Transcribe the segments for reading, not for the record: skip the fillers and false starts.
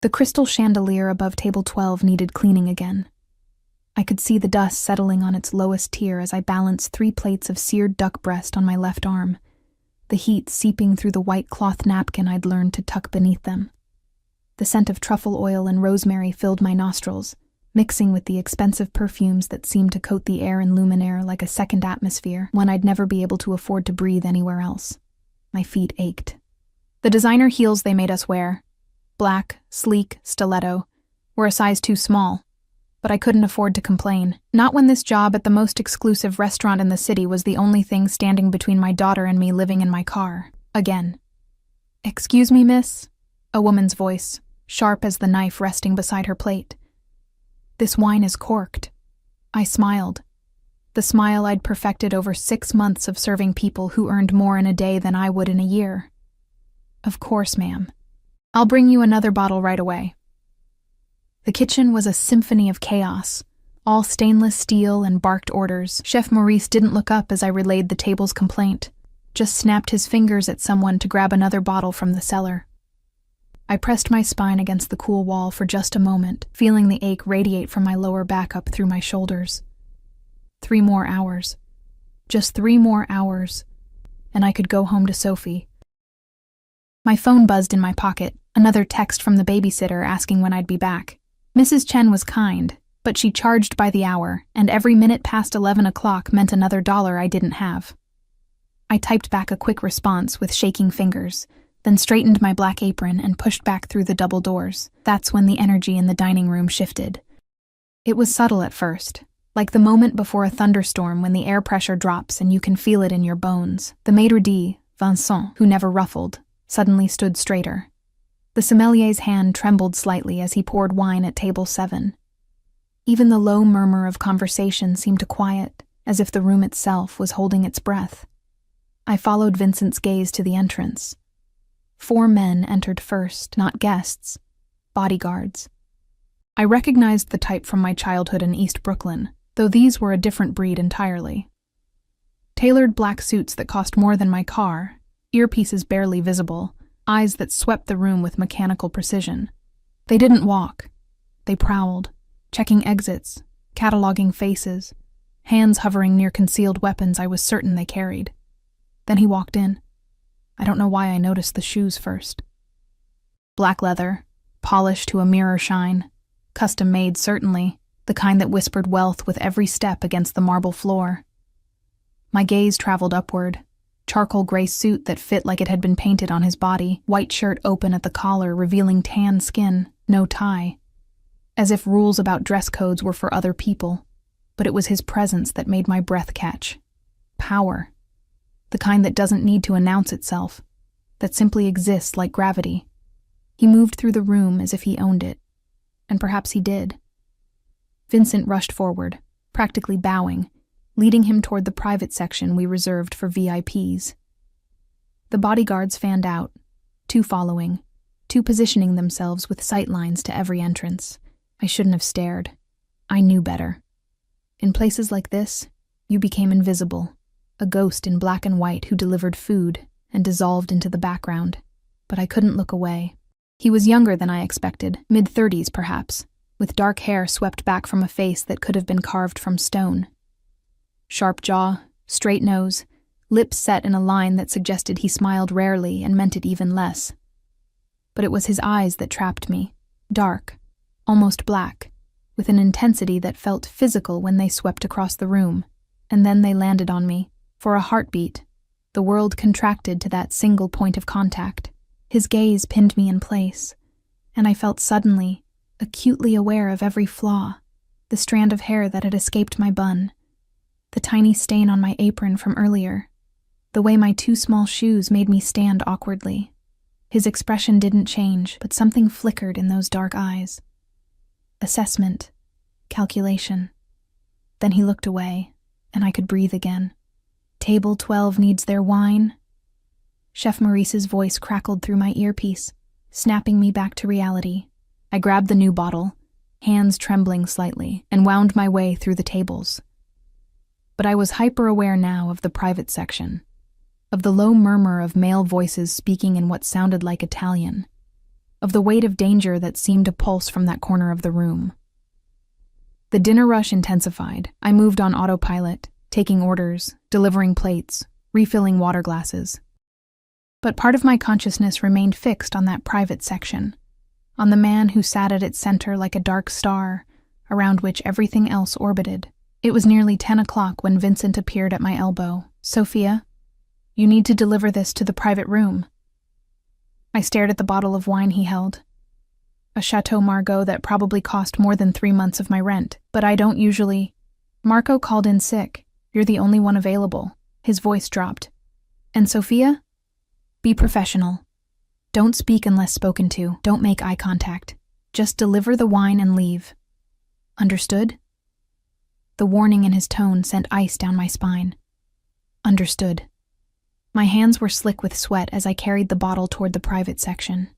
The crystal chandelier above table 12 needed cleaning again. I could see the dust settling on its lowest tier as I balanced 3 plates of seared duck breast on my left arm, the heat seeping through the white cloth napkin I'd learned to tuck beneath them. The scent of truffle oil and rosemary filled my nostrils, mixing with the expensive perfumes that seemed to coat the air in Luminaire like a second atmosphere, one I'd never be able to afford to breathe anywhere else. My feet ached. The designer heels they made us wear, black, sleek, stiletto, were a size too small, but I couldn't afford to complain. Not when this job at the most exclusive restaurant in the city was the only thing standing between my daughter and me living in my car. Again. "Excuse me, miss?" A woman's voice, sharp as the knife resting beside her plate. "This wine is corked." I smiled. The smile I'd perfected over 6 months of serving people who earned more in a day than I would in a year. "Of course, ma'am. I'll bring you another bottle right away." The kitchen was a symphony of chaos, all stainless steel and barked orders. Chef Maurice didn't look up as I relayed the table's complaint, just snapped his fingers at someone to grab another bottle from the cellar. I pressed my spine against the cool wall for just a moment, feeling the ache radiate from my lower back up through my shoulders. 3 more hours. Just 3 more hours, and I could go home to Sophie. My phone buzzed in my pocket, another text from the babysitter asking when I'd be back. Mrs. Chen was kind, but she charged by the hour, and every minute past 11 o'clock meant another $1 I didn't have. I typed back a quick response with shaking fingers, then straightened my black apron and pushed back through the double doors. That's when the energy in the dining room shifted. It was subtle at first, like the moment before a thunderstorm when the air pressure drops and you can feel it in your bones. The maître d', Vincent, who never ruffled, suddenly stood straighter. The sommelier's hand trembled slightly as he poured wine at table 7. Even the low murmur of conversation seemed to quiet, as if the room itself was holding its breath. I followed Vincent's gaze to the entrance. 4 men entered first, not guests, bodyguards. I recognized the type from my childhood in East Brooklyn, though these were a different breed entirely. Tailored black suits that cost more than my car, earpieces barely visible, eyes that swept the room with mechanical precision. They didn't walk. They prowled, checking exits, cataloging faces, hands hovering near concealed weapons I was certain they carried. Then he walked in. I don't know why I noticed the shoes first. Black leather, polished to a mirror shine, custom made certainly, the kind that whispered wealth with every step against the marble floor. My gaze traveled upward. Charcoal gray suit that fit like it had been painted on his body, white shirt open at the collar revealing tan skin, no tie. As if rules about dress codes were for other people, but it was his presence that made my breath catch. Power. The kind that doesn't need to announce itself, that simply exists like gravity. He moved through the room as if he owned it, and perhaps he did. Vincent rushed forward, practically bowing, leading him toward the private section we reserved for VIPs. The bodyguards fanned out, 2 following, 2 positioning themselves with sightlines to every entrance. I shouldn't have stared. I knew better. In places like this, you became invisible, a ghost in black and white who delivered food and dissolved into the background. But I couldn't look away. He was younger than I expected, mid-30s perhaps, with dark hair swept back from a face that could have been carved from stone. Sharp jaw, straight nose, lips set in a line that suggested he smiled rarely and meant it even less. But it was his eyes that trapped me, dark, almost black, with an intensity that felt physical when they swept across the room, and then they landed on me. For a heartbeat, the world contracted to that single point of contact. His gaze pinned me in place, and I felt suddenly, acutely aware of every flaw, the strand of hair that had escaped my bun, the tiny stain on my apron from earlier, the way my 2 small shoes made me stand awkwardly. His expression didn't change, but something flickered in those dark eyes. Assessment, calculation. Then he looked away, and I could breathe again. "Table 12 needs their wine." Chef Maurice's voice crackled through my earpiece, snapping me back to reality. I grabbed the new bottle, hands trembling slightly, and wound my way through the tables. But I was hyper-aware now of the private section, of the low murmur of male voices speaking in what sounded like Italian. of the weight of danger that seemed to pulse from that corner of the room. The dinner rush intensified. I moved on autopilot, taking orders, delivering plates, refilling water glasses. But part of my consciousness remained fixed on that private section, on the man who sat at its center like a dark star, around which everything else orbited. It was nearly 10 o'clock when Vincent appeared at my elbow. "Sophia, you need to deliver this to the private room." I stared at the bottle of wine he held. A Chateau Margaux that probably cost more than 3 months of my rent, but I don't usually. "Marco called in sick. You're the only one available." His voice dropped. "And Sophia? Be professional. Don't speak unless spoken to. Don't make eye contact. Just deliver the wine and leave. Understood?" The warning in his tone sent ice down my spine. Understood. My hands were slick with sweat as I carried the bottle toward the private section.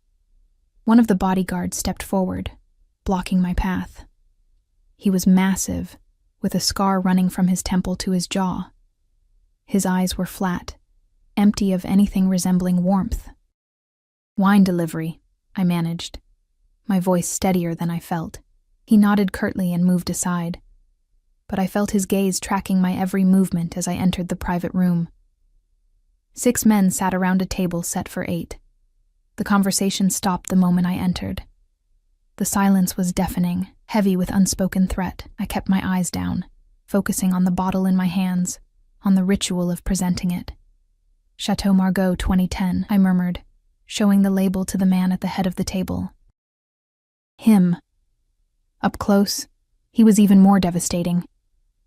One of the bodyguards stepped forward, blocking my path. He was massive, with a scar running from his temple to his jaw. His eyes were flat, empty of anything resembling warmth. "Wine delivery," I managed, my voice steadier than I felt. He nodded curtly and moved aside, but I felt his gaze tracking my every movement as I entered the private room. 6 men sat around a table set for 8. The conversation stopped the moment I entered. The silence was deafening, heavy with unspoken threat. I kept my eyes down, focusing on the bottle in my hands, on the ritual of presenting it. "Chateau Margaux 2010, I murmured, showing the label to the man at the head of the table. Him. Up close, he was even more devastating.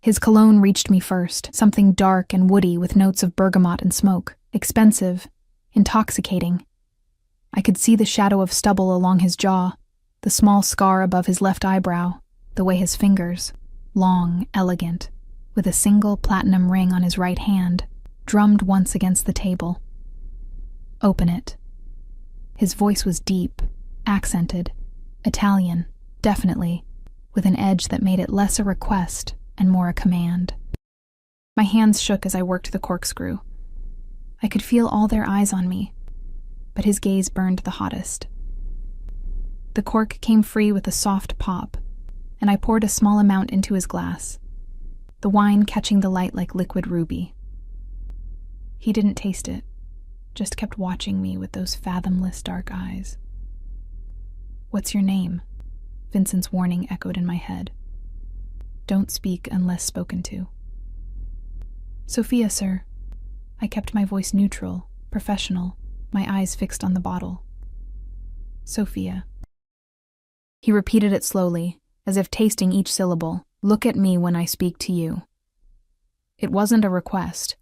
His cologne reached me first, something dark and woody with notes of bergamot and smoke, expensive, intoxicating. I could see the shadow of stubble along his jaw, the small scar above his left eyebrow, the way his fingers, long, elegant, with a single platinum ring on his right hand, drummed once against the table. "Open it." His voice was deep, accented, Italian, definitely, with an edge that made it less a request and more a command. My hands shook as I worked the corkscrew. I could feel all their eyes on me, but his gaze burned the hottest. The cork came free with a soft pop, and I poured a small amount into his glass, the wine catching the light like liquid ruby. He didn't taste it, just kept watching me with those fathomless dark eyes. "What's your name?" Vincent's warning echoed in my head. "Don't speak unless spoken to." "Sophia, sir." I kept my voice neutral, professional, my eyes fixed on the bottle. "Sophia." He repeated it slowly, as if tasting each syllable. "Look at me when I speak to you." It wasn't a request.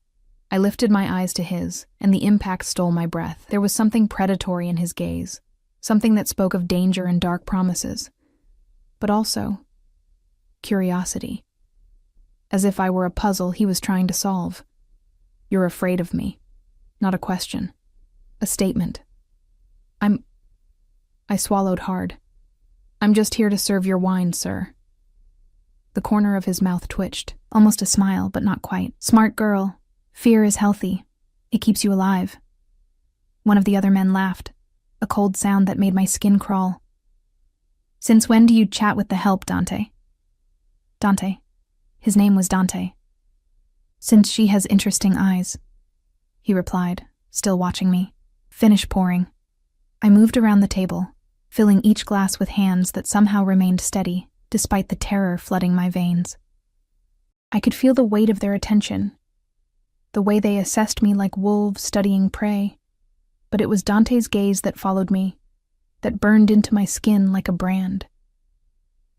I lifted my eyes to his, and the impact stole my breath. There was something predatory in his gaze, something that spoke of danger and dark promises, but also curiosity. As if I were a puzzle he was trying to solve. "You're afraid of me." Not a question. A statement. I swallowed hard. "I'm just here to serve your wine, sir." The corner of his mouth twitched, almost a smile, but not quite. "Smart girl. Fear is healthy. It keeps you alive." One of the other men laughed, a cold sound that made my skin crawl. "Since when do you chat with the help, Dante?" Dante. His name was Dante. "Since she has interesting eyes," he replied, still watching me. "Finish pouring." I moved around the table, filling each glass with hands that somehow remained steady, despite the terror flooding my veins. I could feel the weight of their attention, the way they assessed me like wolves studying prey, but it was Dante's gaze that followed me, that burned into my skin like a brand.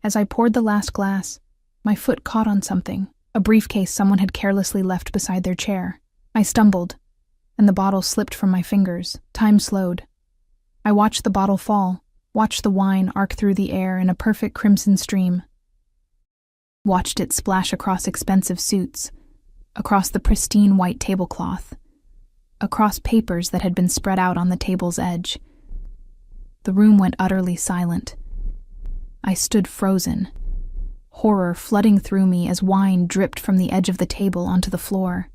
As I poured the last glass, my foot caught on something, a briefcase someone had carelessly left beside their chair. I stumbled, and the bottle slipped from my fingers. Time slowed. I watched the bottle fall, watched the wine arc through the air in a perfect crimson stream, watched it splash across expensive suits, across the pristine white tablecloth, across papers that had been spread out on the table's edge. The room went utterly silent. I stood frozen, horror flooding through me as wine dripped from the edge of the table onto the floor.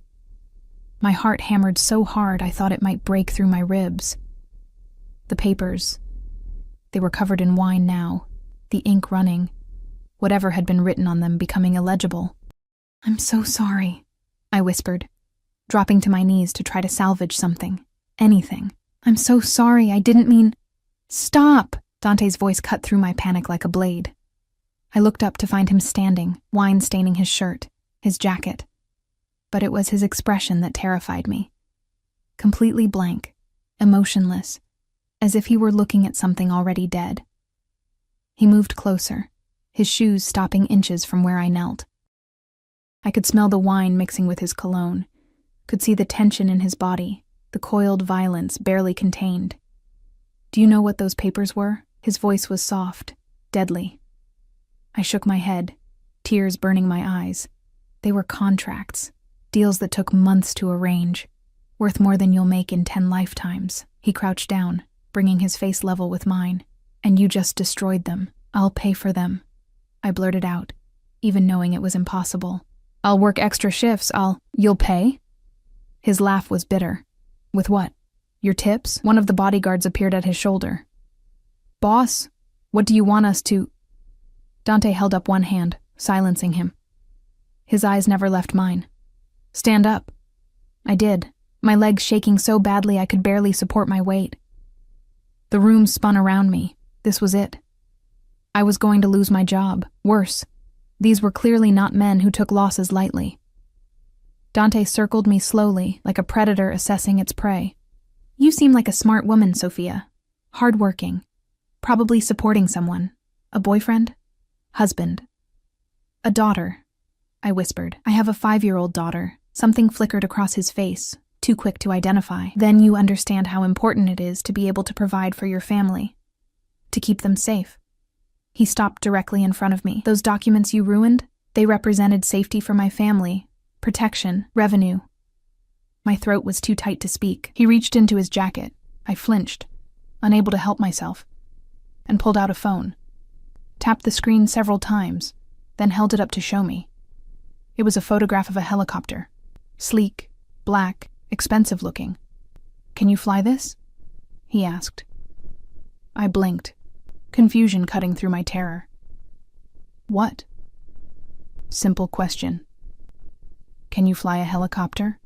My heart hammered so hard I thought it might break through my ribs. The papers, They were covered in wine now, the ink running, whatever had been written on them becoming illegible. "I'm so sorry," I whispered, dropping to my knees to try to salvage something, anything. "I'm so sorry, I didn't mean—" "Stop!" Dante's voice cut through my panic like a blade. I looked up to find him standing, wine staining his shirt, his jacket. But it was his expression that terrified me. Completely blank, emotionless, as if he were looking at something already dead. He moved closer, his shoes stopping inches from where I knelt. I could smell the wine mixing with his cologne, could see the tension in his body, the coiled violence barely contained. "Do you know what those papers were?" His voice was soft, deadly. I shook my head, tears burning my eyes. They were contracts, deals that took months to arrange, worth more than you'll make in 10 lifetimes. He crouched down, bringing his face level with mine. "And you just destroyed them. I'll pay for them," I blurted out, even knowing it was impossible. "I'll work extra shifts, You'll pay?" His laugh was bitter. "With what? Your tips?" One of the bodyguards appeared at his shoulder. "Boss, what do you want us to—" Dante held up one hand, silencing him. His eyes never left mine. "Stand up." I did, my legs shaking so badly I could barely support my weight. The room spun around me. This was it. I was going to lose my job. Worse, these were clearly not men who took losses lightly. Dante circled me slowly, like a predator assessing its prey. "You seem like a smart woman, Sophia. Hardworking. Probably supporting someone. A boyfriend? Husband. A daughter," I whispered. "I have a 5-year-old daughter." Something flickered across his face, too quick to identify. "Then you understand how important it is to be able to provide for your family. To keep them safe." He stopped directly in front of me. "Those documents you ruined? They represented safety for my family, protection, revenue." My throat was too tight to speak. He reached into his jacket. I flinched, unable to help myself, and pulled out a phone. Tapped the screen several times, then held it up to show me. It was a photograph of a helicopter. Sleek, black, expensive looking. "Can you fly this?" he asked. I blinked, confusion cutting through my terror. "What?" Simple question. "Can you fly a helicopter?"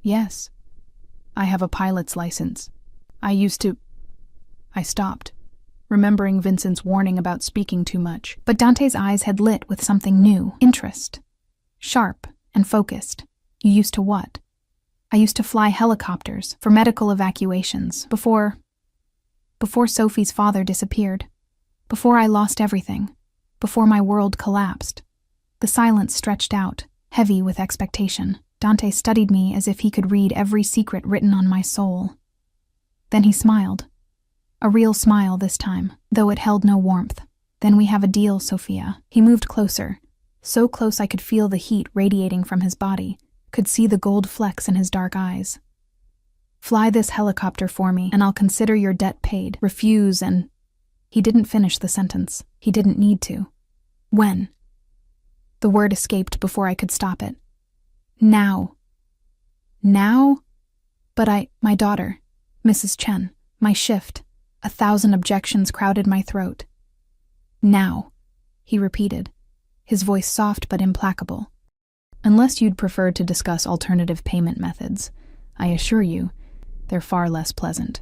Yes. I have a pilot's license. I stopped, remembering Vincent's warning about speaking too much. But Dante's eyes had lit with something new, interest. Sharp and focused. "You used to what?" "I used to fly helicopters for medical evacuations before Sophie's father disappeared. Before I lost everything. Before my world collapsed." The silence stretched out, heavy with expectation. Dante studied me as if he could read every secret written on my soul. Then he smiled. A real smile this time, though it held no warmth. "Then we have a deal, Sophia." He moved closer, so close I could feel the heat radiating from his body, could see the gold flecks in his dark eyes. "Fly this helicopter for me, and I'll consider your debt paid. Refuse and—" He didn't finish the sentence. He didn't need to. "When?" The word escaped before I could stop it. "Now." "Now?" But my daughter, Mrs. Chen, my shift, 1,000 objections crowded my throat. "Now," he repeated, his voice soft but implacable. "Unless you'd prefer to discuss alternative payment methods, I assure you, they're far less pleasant."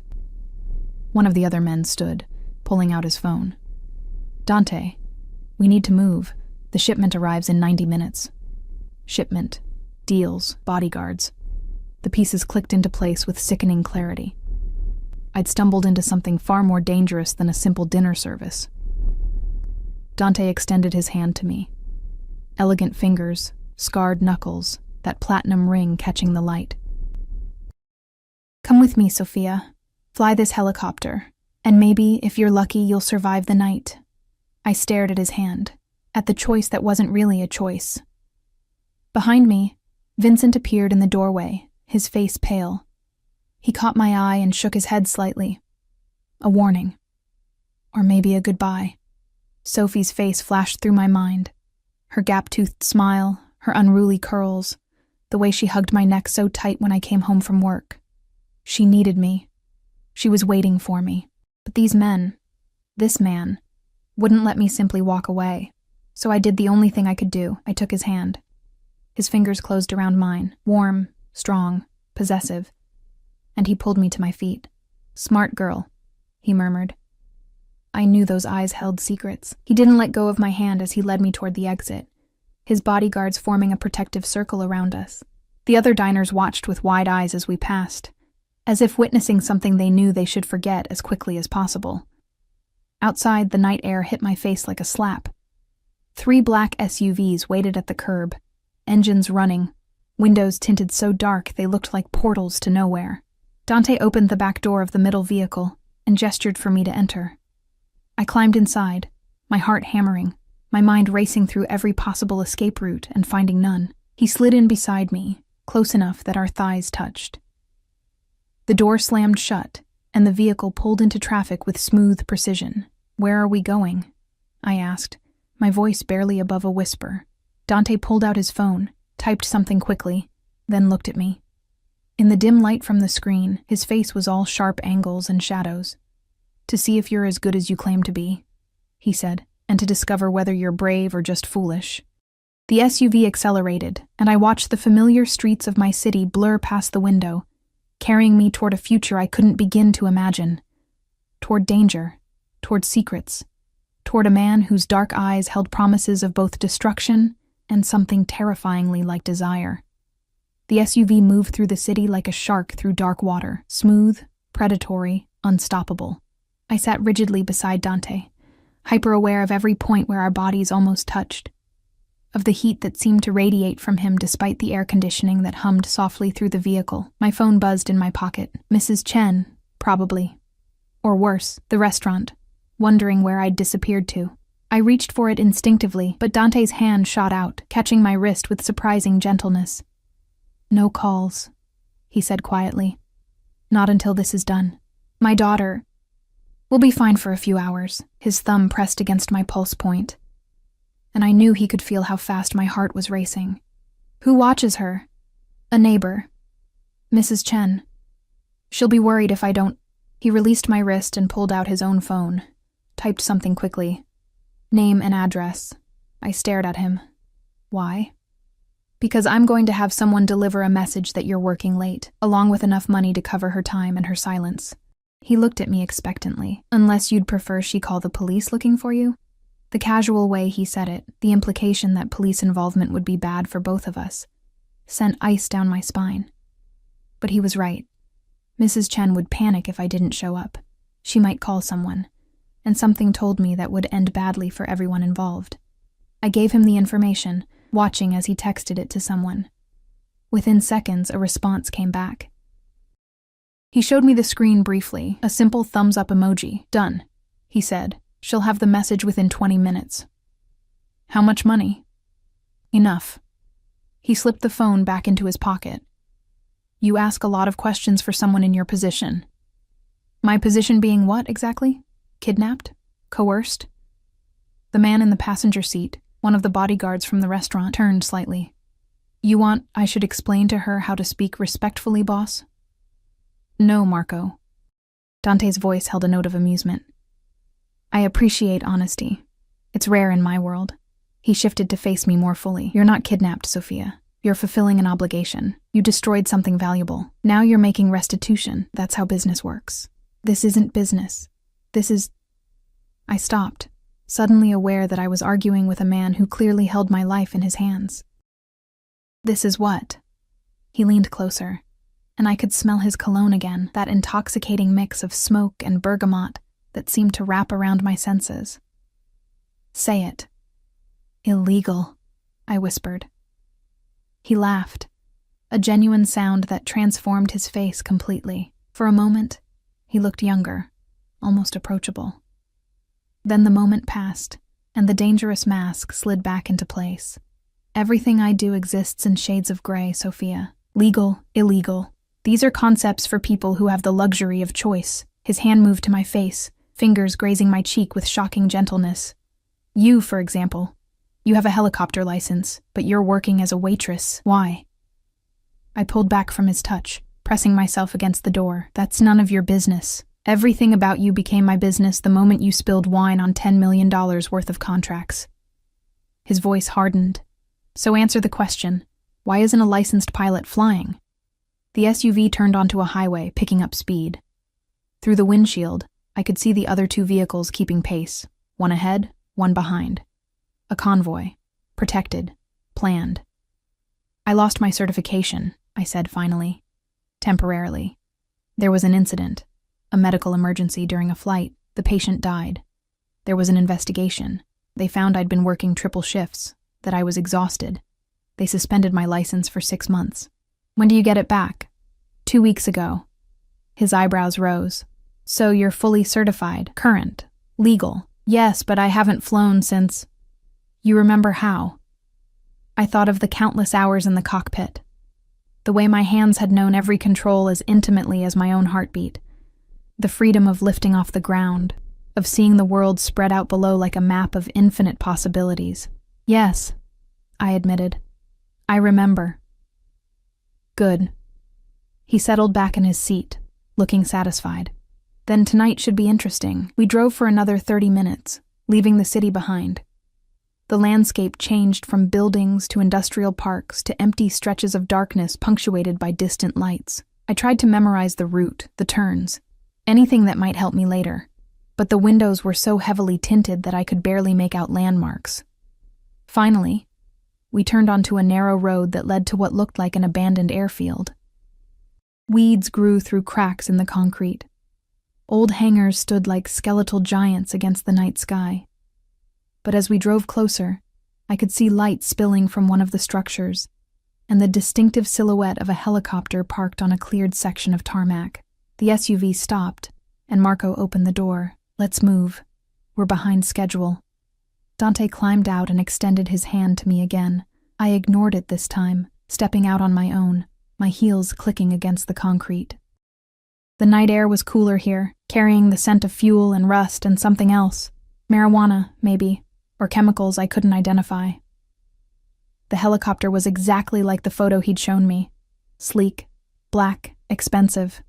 One of the other men stood, pulling out his phone. "Dante, we need to move. The shipment arrives in 90 minutes. Shipment, deals, bodyguards. The pieces clicked into place with sickening clarity. I'd stumbled into something far more dangerous than a simple dinner service. Dante extended his hand to me. Elegant fingers, scarred knuckles, that platinum ring catching the light. "Come with me, Sophia. Fly this helicopter, and maybe, if you're lucky, you'll survive the night." I stared at his hand, at the choice that wasn't really a choice. Behind me, Vincent appeared in the doorway, his face pale. He caught my eye and shook his head slightly. A warning. Or maybe a goodbye. Sophie's face flashed through my mind. Her gap-toothed smile, her unruly curls, the way she hugged my neck so tight when I came home from work. She needed me. She was waiting for me. But these men, this man, wouldn't let me simply walk away. So I did the only thing I could do. I took his hand. His fingers closed around mine, warm, strong, possessive, and he pulled me to my feet. "Smart girl," he murmured. I knew those eyes held secrets. He didn't let go of my hand as he led me toward the exit, his bodyguards forming a protective circle around us. The other diners watched with wide eyes as we passed, as if witnessing something they knew they should forget as quickly as possible. Outside, the night air hit my face like a slap. 3 black SUVs waited at the curb, engines running, windows tinted so dark they looked like portals to nowhere. Dante opened the back door of the middle vehicle and gestured for me to enter. I climbed inside, my heart hammering, my mind racing through every possible escape route and finding none. He slid in beside me, close enough that our thighs touched. The door slammed shut, and the vehicle pulled into traffic with smooth precision. "Where are we going?" I asked, my voice barely above a whisper. Dante pulled out his phone, typed something quickly, then looked at me. In the dim light from the screen, his face was all sharp angles and shadows. "To see if you're as good as you claim to be," he said, "and to discover whether you're brave or just foolish." The SUV accelerated, and I watched the familiar streets of my city blur past the window, carrying me toward a future I couldn't begin to imagine. Toward danger, toward secrets, toward a man whose dark eyes held promises of both destruction and something terrifyingly like desire. The SUV moved through the city like a shark through dark water, smooth, predatory, unstoppable. I sat rigidly beside Dante, hyper-aware of every point where our bodies almost touched, of the heat that seemed to radiate from him despite the air conditioning that hummed softly through the vehicle. My phone buzzed in my pocket. Mrs. Chen, probably. Or worse, the restaurant, wondering where I'd disappeared to. I reached for it instinctively, but Dante's hand shot out, catching my wrist with surprising gentleness. "No calls," he said quietly. "Not until this is done. My daughter will be fine for a few hours." His thumb pressed against my pulse point, and I knew he could feel how fast my heart was racing. "Who watches her?" "A neighbor. Mrs. Chen. She'll be worried if I don't." He released my wrist and pulled out his own phone, typed something quickly. "Name and address." I stared at him. "Why?" "Because I'm going to have someone deliver a message that you're working late, along with enough money to cover her time and her silence." He looked at me expectantly. "Unless you'd prefer she call the police looking for you?" The casual way he said it, the implication that police involvement would be bad for both of us, sent ice down my spine. But he was right. Mrs. Chen would panic if I didn't show up. She might call someone, and something told me that would end badly for everyone involved. I gave him the information, watching as he texted it to someone. Within seconds, a response came back. He showed me the screen briefly, a simple thumbs-up emoji. "Done," he said. "She'll have the message within 20 minutes. "How much money?" "Enough." He slipped the phone back into his pocket. "You ask a lot of questions for someone in your position." "My position being what, exactly? Kidnapped? Coerced?" The man in the passenger seat, one of the bodyguards from the restaurant, turned slightly. "You want I should explain to her how to speak respectfully, boss?" "No, Marco." Dante's voice held a note of amusement. "I appreciate honesty. It's rare in my world." He shifted to face me more fully. "You're not kidnapped, Sophia. You're fulfilling an obligation. You destroyed something valuable. Now you're making restitution. That's how business works." "This isn't business. This is..." I stopped, suddenly aware that I was arguing with a man who clearly held my life in his hands. "This is what?" He leaned closer, and I could smell his cologne again, that intoxicating mix of smoke and bergamot that seemed to wrap around my senses. "Say it." "Illegal," I whispered. He laughed, a genuine sound that transformed his face completely. For a moment, he looked younger, almost approachable. Then the moment passed, and the dangerous mask slid back into place. "Everything I do exists in shades of gray, Sophia. Legal, illegal. These are concepts for people who have the luxury of choice." His hand moved to my face, fingers grazing my cheek with shocking gentleness. "You, for example. You have a helicopter license, but you're working as a waitress. Why?" I pulled back from his touch, pressing myself against the door. "That's none of your business." Everything about you became my business the moment you spilled wine on $10 million worth of contracts. His voice hardened. So answer the question, why isn't a licensed pilot flying? The SUV turned onto a highway, picking up speed. Through the windshield, I could see the other two vehicles keeping pace, one ahead, one behind. A convoy. Protected. Planned. I lost my certification, I said finally. Temporarily. There was an incident. A medical emergency during a flight. The patient died. There was an investigation. They found I'd been working triple shifts, that I was exhausted. They suspended my license for 6 months. When do you get it back? 2 weeks ago. His eyebrows rose. So you're fully certified, current, legal. Yes, but I haven't flown since... You remember how? I thought of the countless hours in the cockpit. The way my hands had known every control as intimately as my own heartbeat. The freedom of lifting off the ground, of seeing the world spread out below like a map of infinite possibilities. Yes, I admitted. I remember. Good. He settled back in his seat, looking satisfied. Then tonight should be interesting. We drove for another 30 minutes, leaving the city behind. The landscape changed from buildings to industrial parks to empty stretches of darkness punctuated by distant lights. I tried to memorize the route, the turns, anything that might help me later, but the windows were so heavily tinted that I could barely make out landmarks. Finally, we turned onto a narrow road that led to what looked like an abandoned airfield. Weeds grew through cracks in the concrete. Old hangars stood like skeletal giants against the night sky. But as we drove closer, I could see light spilling from one of the structures, and the distinctive silhouette of a helicopter parked on a cleared section of tarmac. The SUV stopped, and Marco opened the door. Let's move. We're behind schedule. Dante climbed out and extended his hand to me again. I ignored it this time, stepping out on my own, my heels clicking against the concrete. The night air was cooler here, carrying the scent of fuel and rust and something else. Marijuana, maybe, or chemicals I couldn't identify. The helicopter was exactly like the photo he'd shown me. Sleek, black, expensive.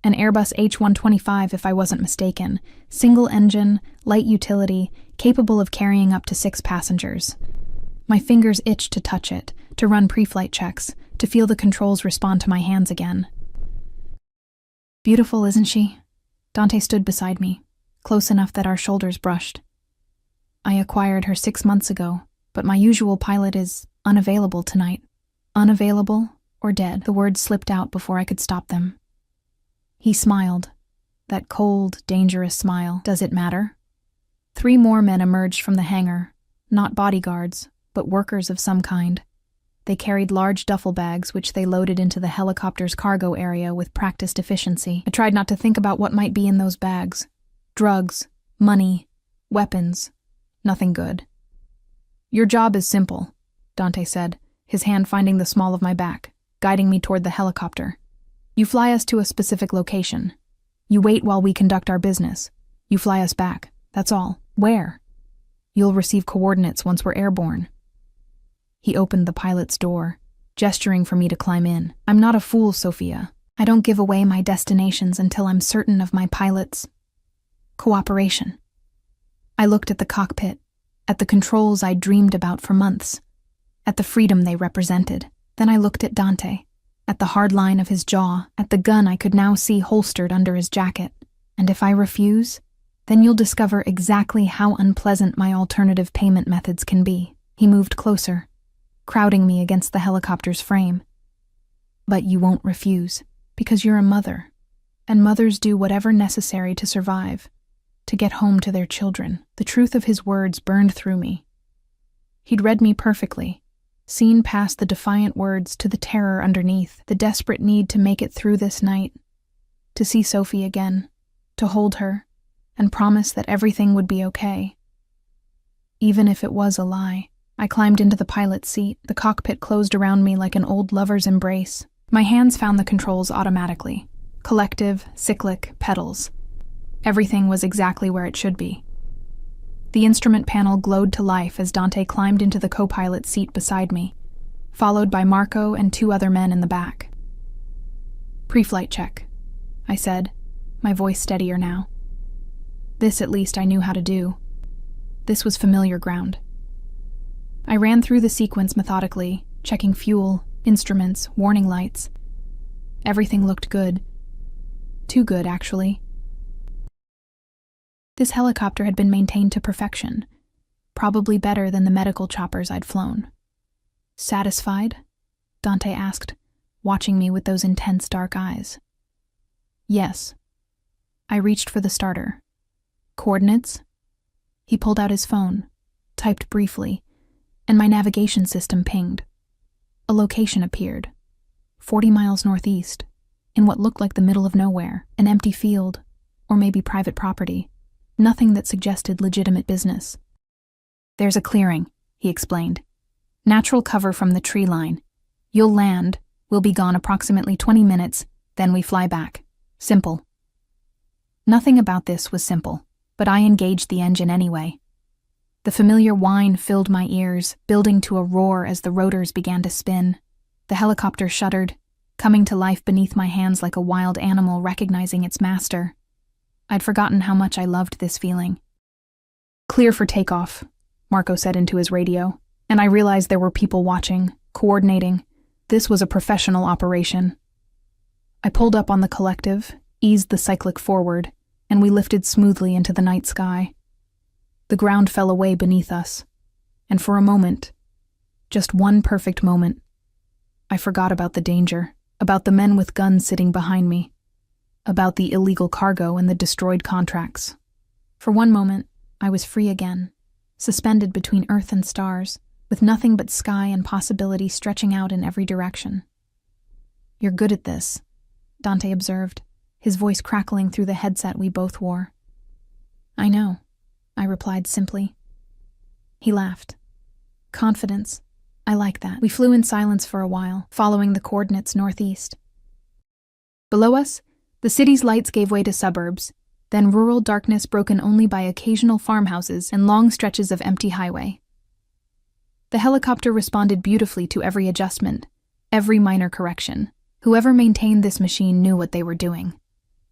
An Airbus H125 if I wasn't mistaken. Single engine, light utility, capable of carrying up to 6 passengers. My fingers itched to touch it, to run pre-flight checks, to feel the controls respond to my hands again. Beautiful, isn't she? Dante stood beside me, close enough that our shoulders brushed. I acquired her 6 months ago, but my usual pilot is unavailable tonight. Unavailable or dead. The words slipped out before I could stop them. He smiled. That cold, dangerous smile. Does it matter? 3 more men emerged from the hangar, not bodyguards, but workers of some kind. They carried large duffel bags which they loaded into the helicopter's cargo area with practiced efficiency. I tried not to think about what might be in those bags. Drugs, money, weapons. Nothing good. Your job is simple, Dante said, his hand finding the small of my back, guiding me toward the helicopter. You fly us to a specific location. You wait while we conduct our business. You fly us back. That's all. Where? You'll receive coordinates once we're airborne. He opened the pilot's door, gesturing for me to climb in. I'm not a fool, Sophia. I don't give away my destinations until I'm certain of my pilot's cooperation. I looked at the cockpit, at the controls I'd dreamed about for months, at the freedom they represented. Then I looked at Dante, at the hard line of his jaw, at the gun I could now see holstered under his jacket. And if I refuse, then you'll discover exactly how unpleasant my alternative payment methods can be. He moved closer, crowding me against the helicopter's frame. But you won't refuse, because you're a mother, and mothers do whatever necessary to survive, to get home to their children. The truth of his words burned through me. He'd read me perfectly, seen past the defiant words to the terror underneath, the desperate need to make it through this night, to see Sophie again, to hold her, and promise that everything would be okay. Even if it was a lie. I climbed into the pilot's seat. The cockpit closed around me like an old lover's embrace. My hands found the controls automatically. Collective, cyclic, pedals. Everything was exactly where it should be. The instrument panel glowed to life as Dante climbed into the co-pilot seat beside me, followed by Marco and 2 other men in the back. Pre-flight check, I said, my voice steadier now. This, at least, I knew how to do. This was familiar ground. I ran through the sequence methodically, checking fuel, instruments, warning lights. Everything looked good. Too good, actually. This helicopter had been maintained to perfection, probably better than the medical choppers I'd flown. Satisfied? Dante asked, watching me with those intense dark eyes. Yes. I reached for the starter. Coordinates? He pulled out his phone, typed briefly, and my navigation system pinged. A location appeared. 40 miles northeast, in what looked like the middle of nowhere, an empty field, or maybe private property. Nothing that suggested legitimate business. There's a clearing, he explained. Natural cover from the tree line. You'll land, we'll be gone approximately 20 minutes, then we fly back. Simple. Nothing about this was simple, but I engaged the engine anyway. The familiar whine filled my ears, building to a roar as the rotors began to spin. The helicopter shuddered, coming to life beneath my hands like a wild animal recognizing its master. I'd forgotten how much I loved this feeling. Clear for takeoff, Marco said into his radio, and I realized there were people watching, coordinating. This was a professional operation. I pulled up on the collective, eased the cyclic forward, and we lifted smoothly into the night sky. The ground fell away beneath us, and for a moment, just one perfect moment, I forgot about the danger, about the men with guns sitting behind me, about the illegal cargo and the destroyed contracts. For one moment, I was free again, suspended between earth and stars, with nothing but sky and possibility stretching out in every direction. You're good at this, Dante observed, his voice crackling through the headset we both wore. I know, I replied simply. He laughed. Confidence. I like that. We flew in silence for a while, following the coordinates northeast. Below us, the city's lights gave way to suburbs, then rural darkness broken only by occasional farmhouses and long stretches of empty highway. The helicopter responded beautifully to every adjustment, every minor correction. Whoever maintained this machine knew what they were doing.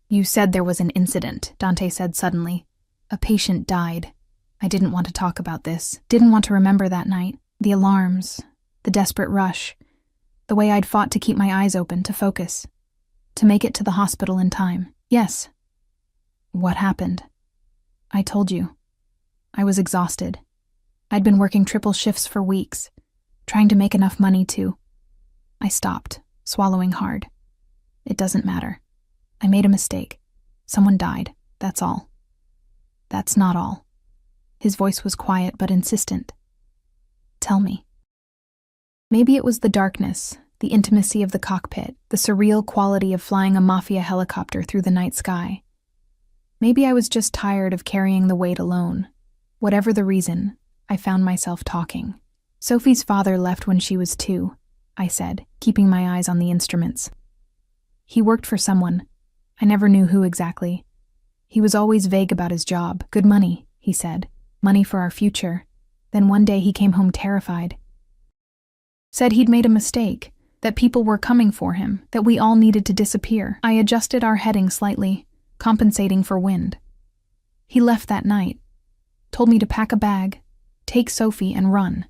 You said there was an incident, Dante said suddenly. A patient died. I didn't want to talk about this, didn't want to remember that night. The alarms, the desperate rush, the way I'd fought to keep my eyes open, to focus, to make it to the hospital in time. Yes. What happened? I told you. I was exhausted. I'd been working triple shifts for weeks, trying to make enough money to... I stopped, swallowing hard. It doesn't matter. I made a mistake. Someone died, that's all. That's not all. His voice was quiet but insistent. Tell me. Maybe it was the darkness, the intimacy of the cockpit, the surreal quality of flying a Mafia helicopter through the night sky. Maybe I was just tired of carrying the weight alone. Whatever the reason, I found myself talking. Sophie's father left when she was 2, I said, keeping my eyes on the instruments. He worked for someone. I never knew who exactly. He was always vague about his job. Good money, he said. Money for our future. Then one day he came home terrified. Said he'd made a mistake, that people were coming for him, that we all needed to disappear. I adjusted our heading slightly, compensating for wind. He left that night, told me to pack a bag, take Sophie and run.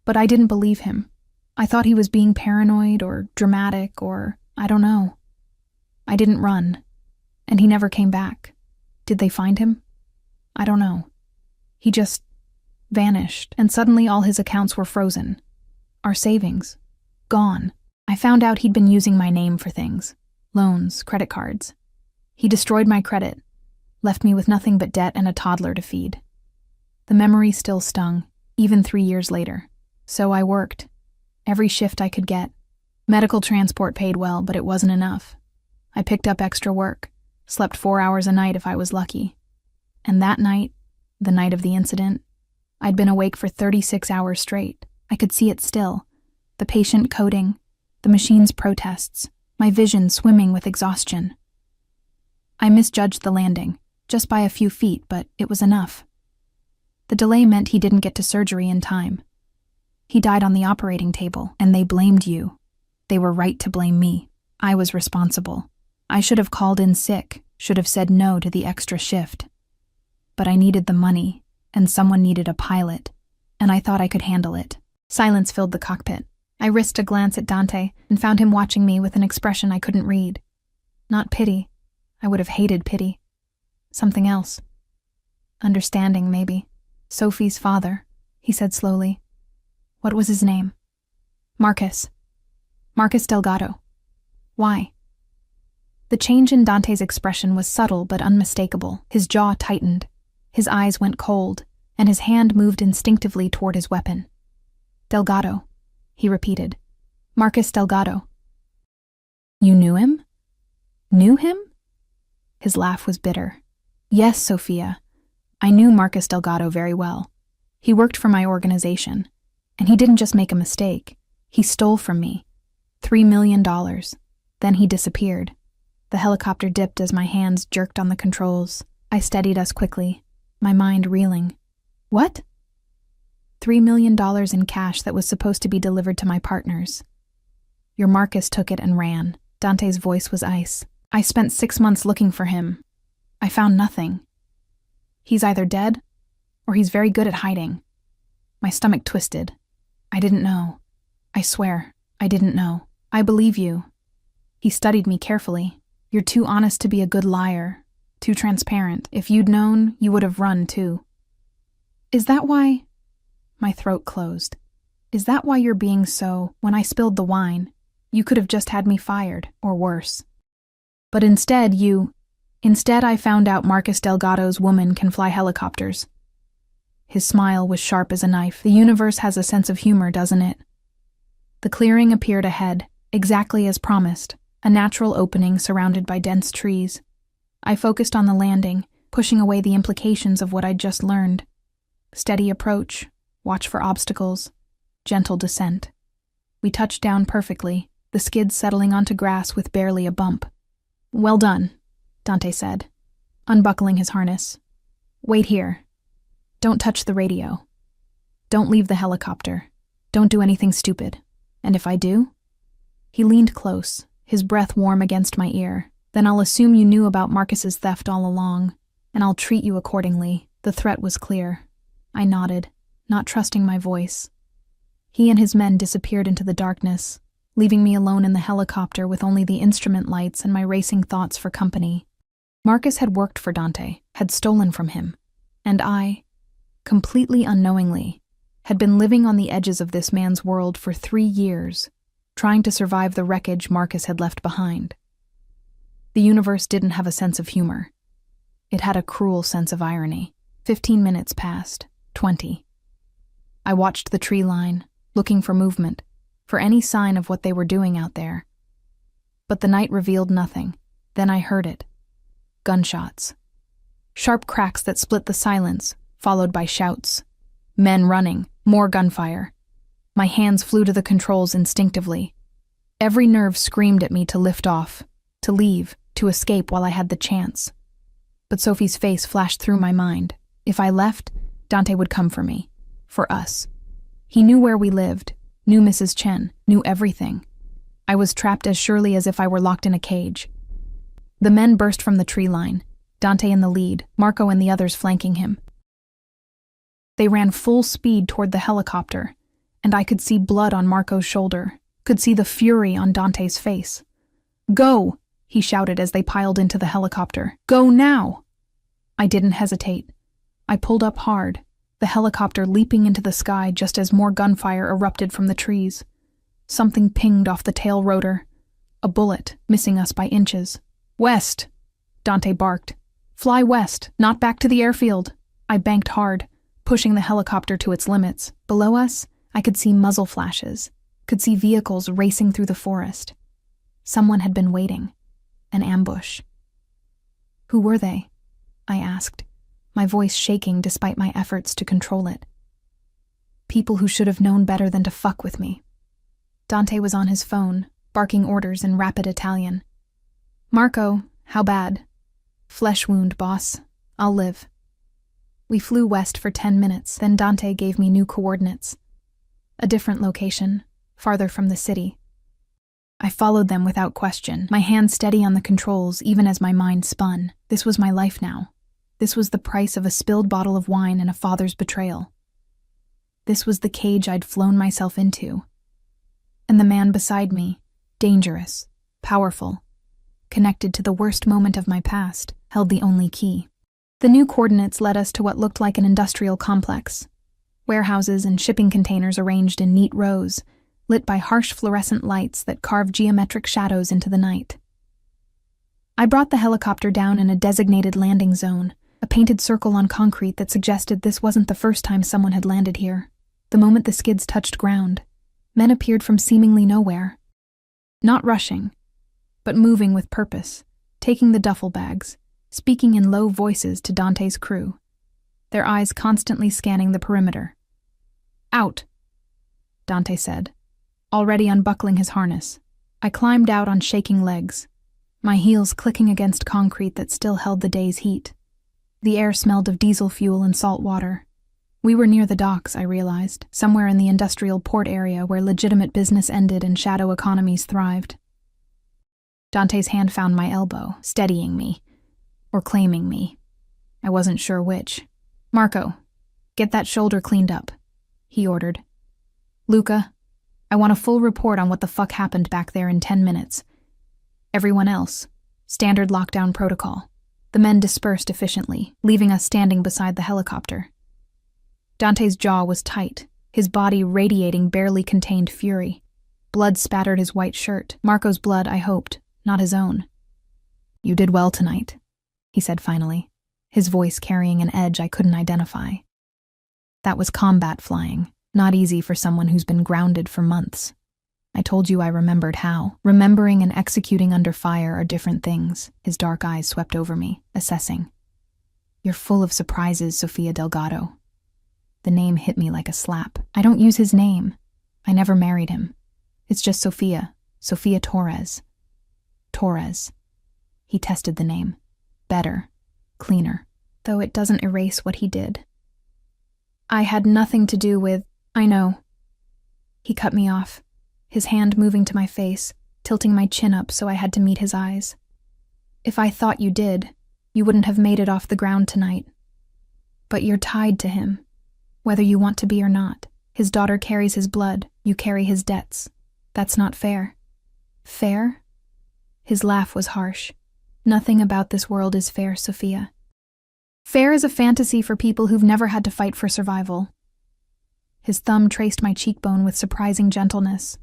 But I didn't believe him. I thought he was being paranoid or dramatic or, I don't know. I didn't run, and he never came back. Did they find him? I don't know. He just vanished, and suddenly all his accounts were frozen. Our savings. Gone. I found out he'd been using my name for things. Loans, credit cards. He destroyed my credit, left me with nothing but debt and a toddler to feed. The memory still stung, even 3 years later. So I worked. Every shift I could get. Medical transport paid well, but it wasn't enough. I picked up extra work, slept 4 hours a night if I was lucky. And that night, the night of the incident, I'd been awake for 36 hours straight. I could see it still. The patient coding, the machine's protests, my vision swimming with exhaustion. I misjudged the landing, just by a few feet, but it was enough. The delay meant he didn't get to surgery in time. He died on the operating table, and they blamed you. They were right to blame me. I was responsible. I should have called in sick, should have said no to the extra shift. But I needed the money, and someone needed a pilot, and I thought I could handle it. Silence filled the cockpit. I risked a glance at Dante and found him watching me with an expression I couldn't read. Not pity. I would have hated pity. Something else. Understanding, maybe. Sophie's father, he said slowly. What was his name? Marcus. Marcus Delgado. Why? The change in Dante's expression was subtle but unmistakable. His jaw tightened, his eyes went cold, and his hand moved instinctively toward his weapon. Delgado, he repeated. Marcus Delgado. You knew him? Knew him? His laugh was bitter. Yes, Sophia. I knew Marcus Delgado very well. He worked for my organization, and he didn't just make a mistake. He stole from me. $3 million. Then he disappeared. The helicopter dipped as my hands jerked on the controls. I steadied us quickly, my mind reeling. What? $3 million in cash that was supposed to be delivered to my partners. Your Marcus took it and ran. Dante's voice was ice. I spent 6 months looking for him. I found nothing. He's either dead, or he's very good at hiding. My stomach twisted. I didn't know. I swear, I didn't know. I believe you. He studied me carefully. You're too honest to be a good liar, too transparent. If you'd known, you would have run too. Is that why? My throat closed. Is that why you're being so? When I spilled the wine, you could have just had me fired, or worse. But instead I found out Marcus Delgado's woman can fly helicopters. His smile was sharp as a knife. The universe has a sense of humor, doesn't it? The clearing appeared ahead, exactly as promised, a natural opening surrounded by dense trees. I focused on the landing, pushing away the implications of what I'd just learned. Steady approach, watch for obstacles, gentle descent. We touched down perfectly, the skids settling onto grass with barely a bump. Well done, Dante said, unbuckling his harness. Wait here. Don't touch the radio. Don't leave the helicopter. Don't do anything stupid. And if I do? He leaned close, his breath warm against my ear. Then I'll assume you knew about Marcus's theft all along, and I'll treat you accordingly. The threat was clear. I nodded, not trusting my voice. He and his men disappeared into the darkness, leaving me alone in the helicopter with only the instrument lights and my racing thoughts for company. Marcus had worked for Dante, had stolen from him, and I, completely unknowingly, had been living on the edges of this man's world for 3 years, trying to survive the wreckage Marcus had left behind. The universe didn't have a sense of humor. It had a cruel sense of irony. 15 minutes passed, 20. I watched the tree line, looking for movement, for any sign of what they were doing out there. But the night revealed nothing. Then I heard it. Gunshots. Sharp cracks that split the silence, followed by shouts. Men running, more gunfire. My hands flew to the controls instinctively. Every nerve screamed at me to lift off, to leave, to escape while I had the chance. But Sophie's face flashed through my mind. If I left, Dante would come for me. For us. He knew where we lived, knew Mrs. Chen, knew everything. I was trapped as surely as if I were locked in a cage. The men burst from the tree line, Dante in the lead, Marco and the others flanking him. They ran full speed toward the helicopter, and I could see blood on Marco's shoulder, could see the fury on Dante's face. Go, he shouted as they piled into the helicopter. Go now! I didn't hesitate. I pulled up hard, the helicopter leaping into the sky just as more gunfire erupted from the trees. Something pinged off the tail rotor. A bullet, missing us by inches. West! Dante barked. Fly west, not back to the airfield. I banked hard, pushing the helicopter to its limits. Below us, I could see muzzle flashes, could see vehicles racing through the forest. Someone had been waiting. An ambush. Who were they? I asked, my voice shaking despite my efforts to control it. People who should have known better than to fuck with me. Dante was on his phone, barking orders in rapid Italian. Marco, how bad? Flesh wound, boss. I'll live. We flew west for 10 minutes, then Dante gave me new coordinates. A different location, farther from the city. I followed them without question, my hand steady on the controls even as my mind spun. This was my life now. This was the price of a spilled bottle of wine and a father's betrayal. This was the cage I'd flown myself into. And the man beside me, dangerous, powerful, connected to the worst moment of my past, held the only key. The new coordinates led us to what looked like an industrial complex. Warehouses and shipping containers arranged in neat rows, lit by harsh fluorescent lights that carved geometric shadows into the night. I brought the helicopter down in a designated landing zone, a painted circle on concrete that suggested this wasn't the first time someone had landed here. The moment the skids touched ground, men appeared from seemingly nowhere. Not rushing, but moving with purpose, taking the duffel bags, speaking in low voices to Dante's crew, their eyes constantly scanning the perimeter. "Out," Dante said, already unbuckling his harness. I climbed out on shaking legs, my heels clicking against concrete that still held the day's heat. The air smelled of diesel fuel and salt water. We were near the docks, I realized, somewhere in the industrial port area where legitimate business ended and shadow economies thrived. Dante's hand found my elbow, steadying me, or claiming me. I wasn't sure which. "Marco, get that shoulder cleaned up," he ordered. "Luca, I want a full report on what the fuck happened back there in 10 minutes. Everyone else, standard lockdown protocol." The men dispersed efficiently, leaving us standing beside the helicopter. Dante's jaw was tight, his body radiating barely contained fury. Blood spattered his white shirt. Marco's blood, I hoped, not his own. "You did well tonight," he said finally, his voice carrying an edge I couldn't identify. That was combat flying, not easy for someone who's been grounded for months. I told you I remembered how. Remembering and executing under fire are different things. His dark eyes swept over me, assessing. "You're full of surprises, Sofia Delgado." The name hit me like a slap. I don't use his name. I never married him. It's just Sofia Torres. Torres. He tested the name. Better. Cleaner. Though it doesn't erase what he did. I had nothing to do with... I know. He cut me off, his hand moving to my face, tilting my chin up so I had to meet his eyes. "If I thought you did, you wouldn't have made it off the ground tonight. But you're tied to him, whether you want to be or not. His daughter carries his blood, you carry his debts. That's not fair." "Fair?" His laugh was harsh. "Nothing about this world is fair, Sofia. Fair is a fantasy for people who've never had to fight for survival." His thumb traced my cheekbone with surprising gentleness.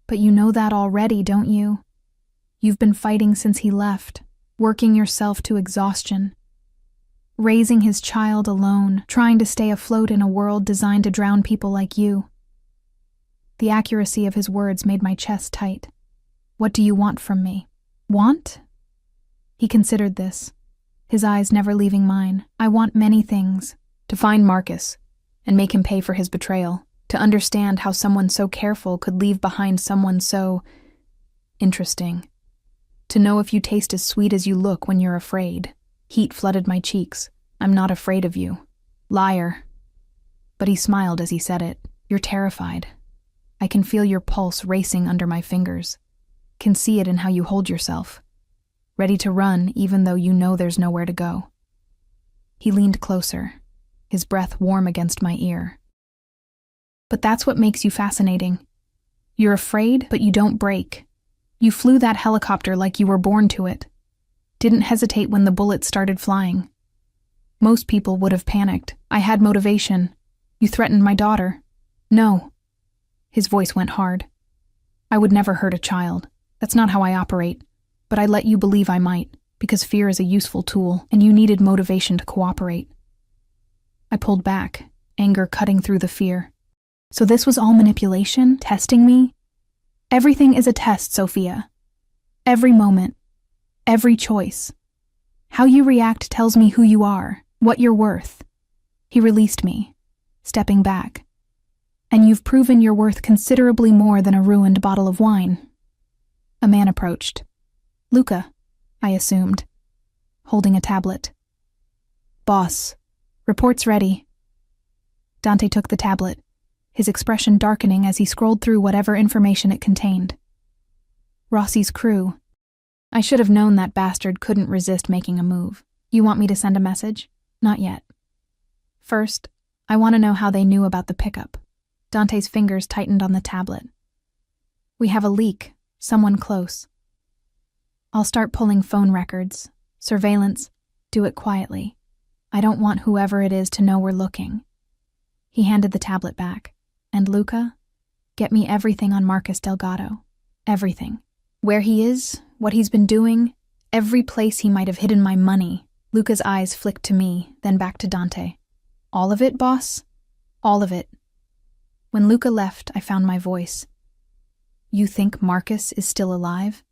"But you know that already, don't you? You've been fighting since he left, working yourself to exhaustion. Raising his child alone, trying to stay afloat in a world designed to drown people like you." The accuracy of his words made my chest tight. "What do you want from me?" "Want?" He considered this, his eyes never leaving mine. "I want many things. To find Marcus, and make him pay for his betrayal. To understand how someone so careful could leave behind someone so... interesting. To know if you taste as sweet as you look when you're afraid." Heat flooded my cheeks. "I'm not afraid of you. Liar." But he smiled as he said it. "You're terrified. I can feel your pulse racing under my fingers. Can see it in how you hold yourself. Ready to run even though you know there's nowhere to go." He leaned closer, his breath warm against my ear. "But that's what makes you fascinating. You're afraid, but you don't break. You flew that helicopter like you were born to it. Didn't hesitate when the bullets started flying. Most people would have panicked. I had motivation. You threatened my daughter. No." His voice went hard. "I would never hurt a child. That's not how I operate. But I let you believe I might, because fear is a useful tool, and you needed motivation to cooperate." I pulled back, anger cutting through the fear. "So this was all manipulation? Testing me?" "Everything is a test, Sofia. Every moment. Every choice. How you react tells me who you are, what you're worth." He released me, stepping back. "And you've proven you're worth considerably more than a ruined bottle of wine." A man approached. "Luca," I assumed, holding a tablet. "Boss, report's ready." Dante took the tablet, his expression darkening as he scrolled through whatever information it contained. Rossi's crew. I should have known that bastard couldn't resist making a move. You want me to send a message? Not yet. First, I want to know how they knew about the pickup. Dante's fingers tightened on the tablet. We have a leak, someone close. I'll start pulling phone records, surveillance, do it quietly. I don't want whoever it is to know we're looking. He handed the tablet back. And Luca? Get me everything on Marcus Delgado. Everything. Where he is, what he's been doing, every place he might have hidden my money. Luca's eyes flicked to me, then back to Dante. All of it, boss? All of it. When Luca left, I found my voice. You think Marcus is still alive?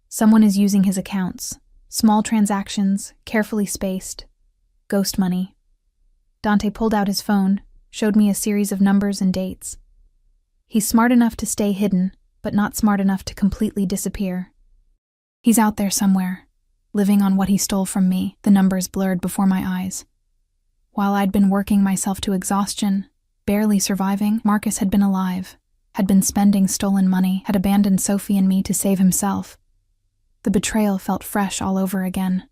Someone is using his accounts. Small transactions, carefully spaced. Ghost money. Dante pulled out his phone, showed me a series of numbers and dates. He's smart enough to stay hidden, but not smart enough to completely disappear. He's out there somewhere, living on what he stole from me, the numbers blurred before my eyes. While I'd been working myself to exhaustion, barely surviving, Marcus had been alive, had been spending stolen money, had abandoned Sophie and me to save himself. The betrayal felt fresh all over again.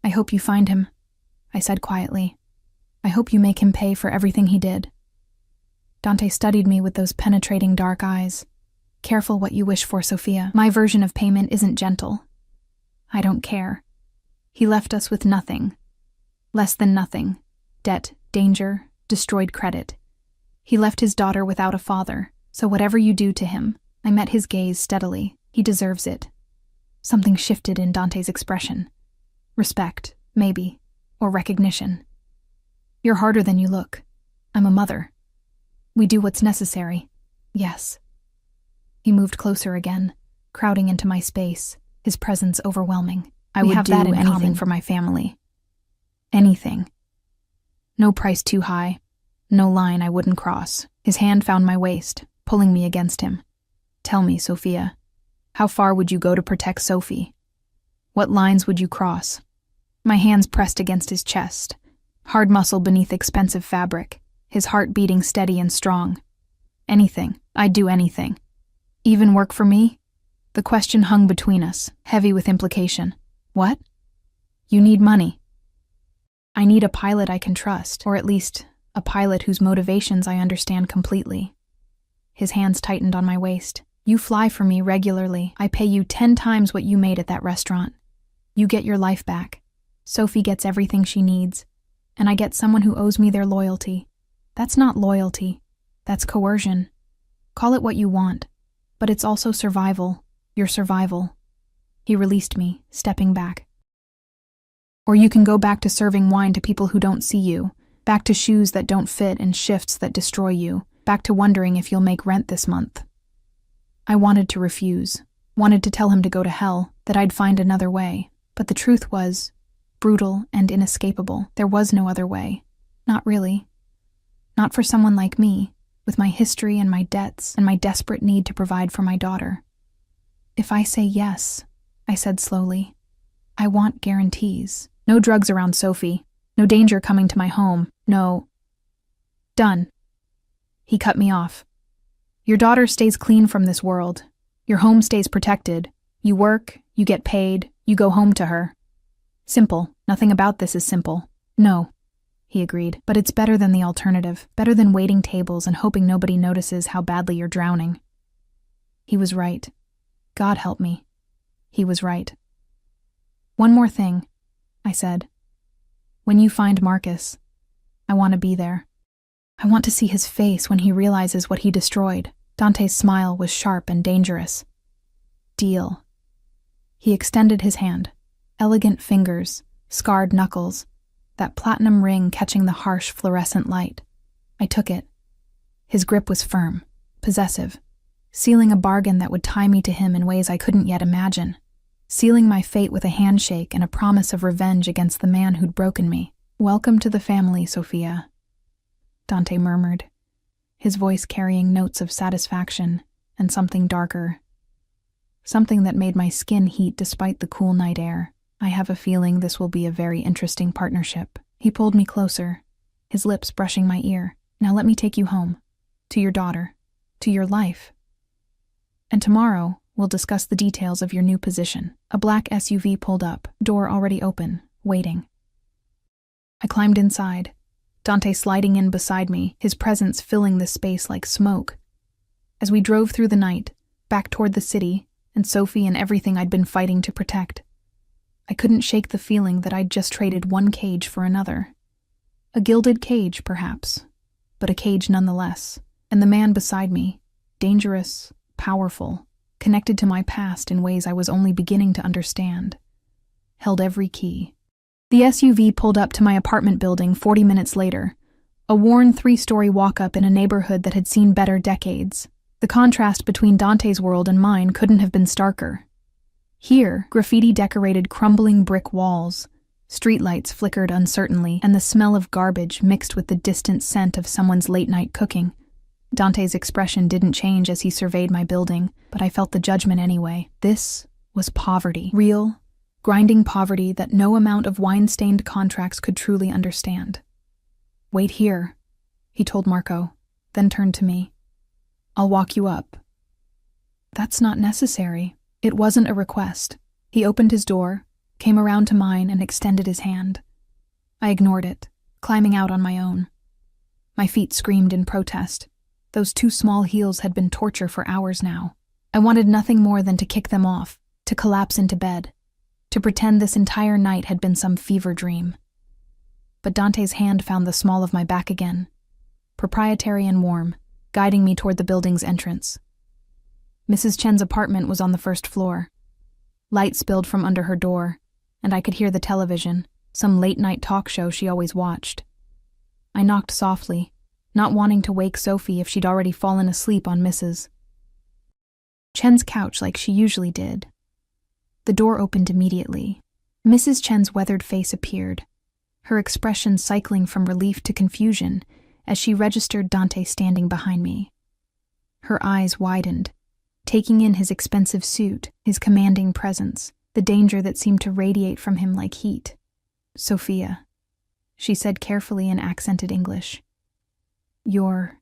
I hope you find him, I said quietly. I hope you make him pay for everything he did. Dante studied me with those penetrating dark eyes. Careful what you wish for, Sophia. My version of payment isn't gentle. I don't care. He left us with nothing. Less than nothing. Debt, danger, destroyed credit. He left his daughter without a father, so whatever you do to him, I met his gaze steadily. He deserves it. Something shifted in Dante's expression. Respect, maybe, or recognition. You're harder than you look. I'm a mother. We do what's necessary. Yes. He moved closer again, crowding into my space, his presence overwhelming. I would do anything for my family. Anything. No price too high. No line I wouldn't cross. His hand found my waist, pulling me against him. Tell me, Sophia, how far would you go to protect Sophie? What lines would you cross? My hands pressed against his chest, hard muscle beneath expensive fabric, his heart beating steady and strong. Anything. I'd do anything. Even work for me? The question hung between us, heavy with implication. What? You need money. I need a pilot I can trust, or at least a pilot whose motivations I understand completely. His hands tightened on my waist. You fly for me regularly. I pay you 10 times what you made at that restaurant. You get your life back. Sophie gets everything she needs. And I get someone who owes me their loyalty. That's not loyalty. That's coercion. Call it what you want. But it's also survival. Your survival. He released me, stepping back. Or you can go back to serving wine to people who don't see you, back to shoes that don't fit and shifts that destroy you, back to wondering if you'll make rent this month. I wanted to refuse, wanted to tell him to go to hell, that I'd find another way, but the truth was brutal and inescapable. There was no other way. Not really. Not for someone like me, with my history and my debts and my desperate need to provide for my daughter. If I say yes, I said slowly, I want guarantees. No drugs around Sophie. No danger coming to my home. No. Done. He cut me off. Your daughter stays clean from this world. Your home stays protected. You work, you get paid, you go home to her. Simple. Nothing about this is simple. No, he agreed, but it's better than the alternative, better than waiting tables and hoping nobody notices how badly you're drowning. He was right. God help me. He was right. One more thing, I said. When you find Marcus, I want to be there. I want to see his face when he realizes what he destroyed. Dante's smile was sharp and dangerous. Deal. He extended his hand. Elegant fingers, scarred knuckles, that platinum ring catching the harsh fluorescent light. I took it. His grip was firm, possessive, sealing a bargain that would tie me to him in ways I couldn't yet imagine, sealing my fate with a handshake and a promise of revenge against the man who'd broken me. Welcome to the family, Sophia, Dante murmured, his voice carrying notes of satisfaction and something darker, something that made my skin heat despite the cool night air. I have a feeling this will be a very interesting partnership. He pulled me closer, his lips brushing my ear. Now let me take you home, to your daughter, to your life. And tomorrow, We'll discuss the details of your new position. A black SUV pulled up, door already open, waiting. I climbed inside, Dante sliding in beside me, his presence filling the space like smoke. As we drove through the night, back toward the city, and Sophie and everything I'd been fighting to protect, I couldn't shake the feeling that I'd just traded one cage for another. A gilded cage, perhaps, but a cage nonetheless. And the man beside me, dangerous, powerful, connected to my past in ways I was only beginning to understand, held every key. The SUV pulled up to my apartment building 40 minutes later, a worn 3-story walk-up in a neighborhood that had seen better decades. The contrast between Dante's world and mine couldn't have been starker. Here, graffiti-decorated crumbling brick walls, streetlights flickered uncertainly, and the smell of garbage mixed with the distant scent of someone's late-night cooking. Dante's expression didn't change as he surveyed my building, but I felt the judgment anyway. This was poverty. Real, grinding poverty that no amount of wine-stained contracts could truly understand. "Wait here," he told Marco, then turned to me. "I'll walk you up." "That's not necessary." It wasn't a request. He opened his door, came around to mine, and extended his hand. I ignored it, climbing out on my own. My feet screamed in protest. Those 2 small heels had been torture for hours now. I wanted nothing more than to kick them off, to collapse into bed, to pretend this entire night had been some fever dream. But Dante's hand found the small of my back again, proprietary and warm, guiding me toward the building's entrance. Mrs. Chen's apartment was on the 1st floor. Light spilled from under her door, and I could hear the television, some late-night talk show she always watched. I knocked softly, not wanting to wake Sophie if she'd already fallen asleep on Mrs. Chen's couch like she usually did. The door opened immediately. Mrs. Chen's weathered face appeared, her expression cycling from relief to confusion as she registered Dante standing behind me. Her eyes widened, taking in his expensive suit, his commanding presence, the danger that seemed to radiate from him like heat. "Sophia," she said carefully in accented English. "Your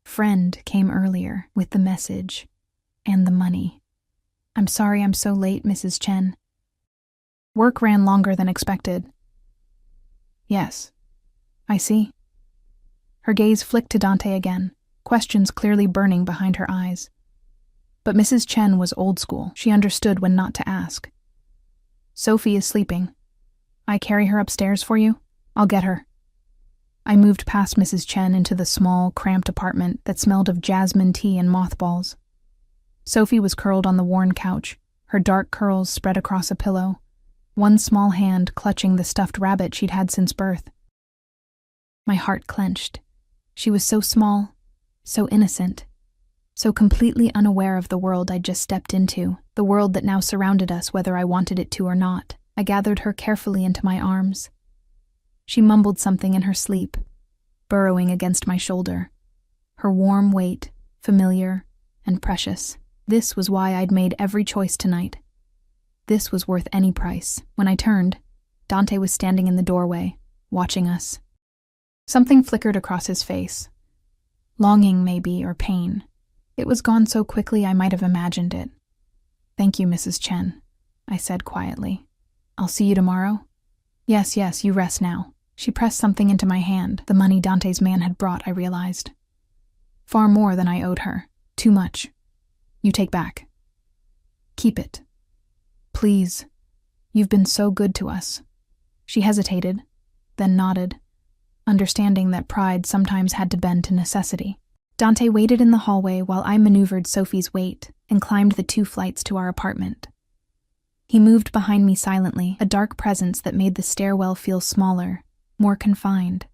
friend came earlier with the message and the money. I'm sorry I'm so late, Mrs. Chen. Work ran longer than expected." "Yes, I see." Her gaze flicked to Dante again, questions clearly burning behind her eyes. But Mrs. Chen was old school. She understood when not to ask. "Sophie is sleeping. I carry her upstairs for you? I'll get her." I moved past Mrs. Chen into the small, cramped apartment that smelled of jasmine tea and mothballs. Sophie was curled on the worn couch, her dark curls spread across a pillow, one small hand clutching the stuffed rabbit she'd had since birth. My heart clenched. She was so small, so innocent, so completely unaware of the world I'd just stepped into, the world that now surrounded us whether I wanted it to or not. I gathered her carefully into my arms. She mumbled something in her sleep, burrowing against my shoulder, her warm weight, familiar and precious. This was why I'd made every choice tonight. This was worth any price. When I turned, Dante was standing in the doorway, watching us. Something flickered across his face. Longing, maybe, or pain. It was gone so quickly I might have imagined it. "Thank you, Mrs. Chen," I said quietly. "I'll see you tomorrow?" Yes, you rest now." She pressed something into my hand, the money Dante's man had brought, I realized. Far more than I owed her. Too much. "You take back. Keep it. Please. You've been so good to us." She hesitated, then nodded, understanding that pride sometimes had to bend to necessity. Dante waited in the hallway while I maneuvered Sophie's weight and climbed the 2 flights to our apartment. He moved behind me silently, a dark presence that made the stairwell feel smaller, more confined.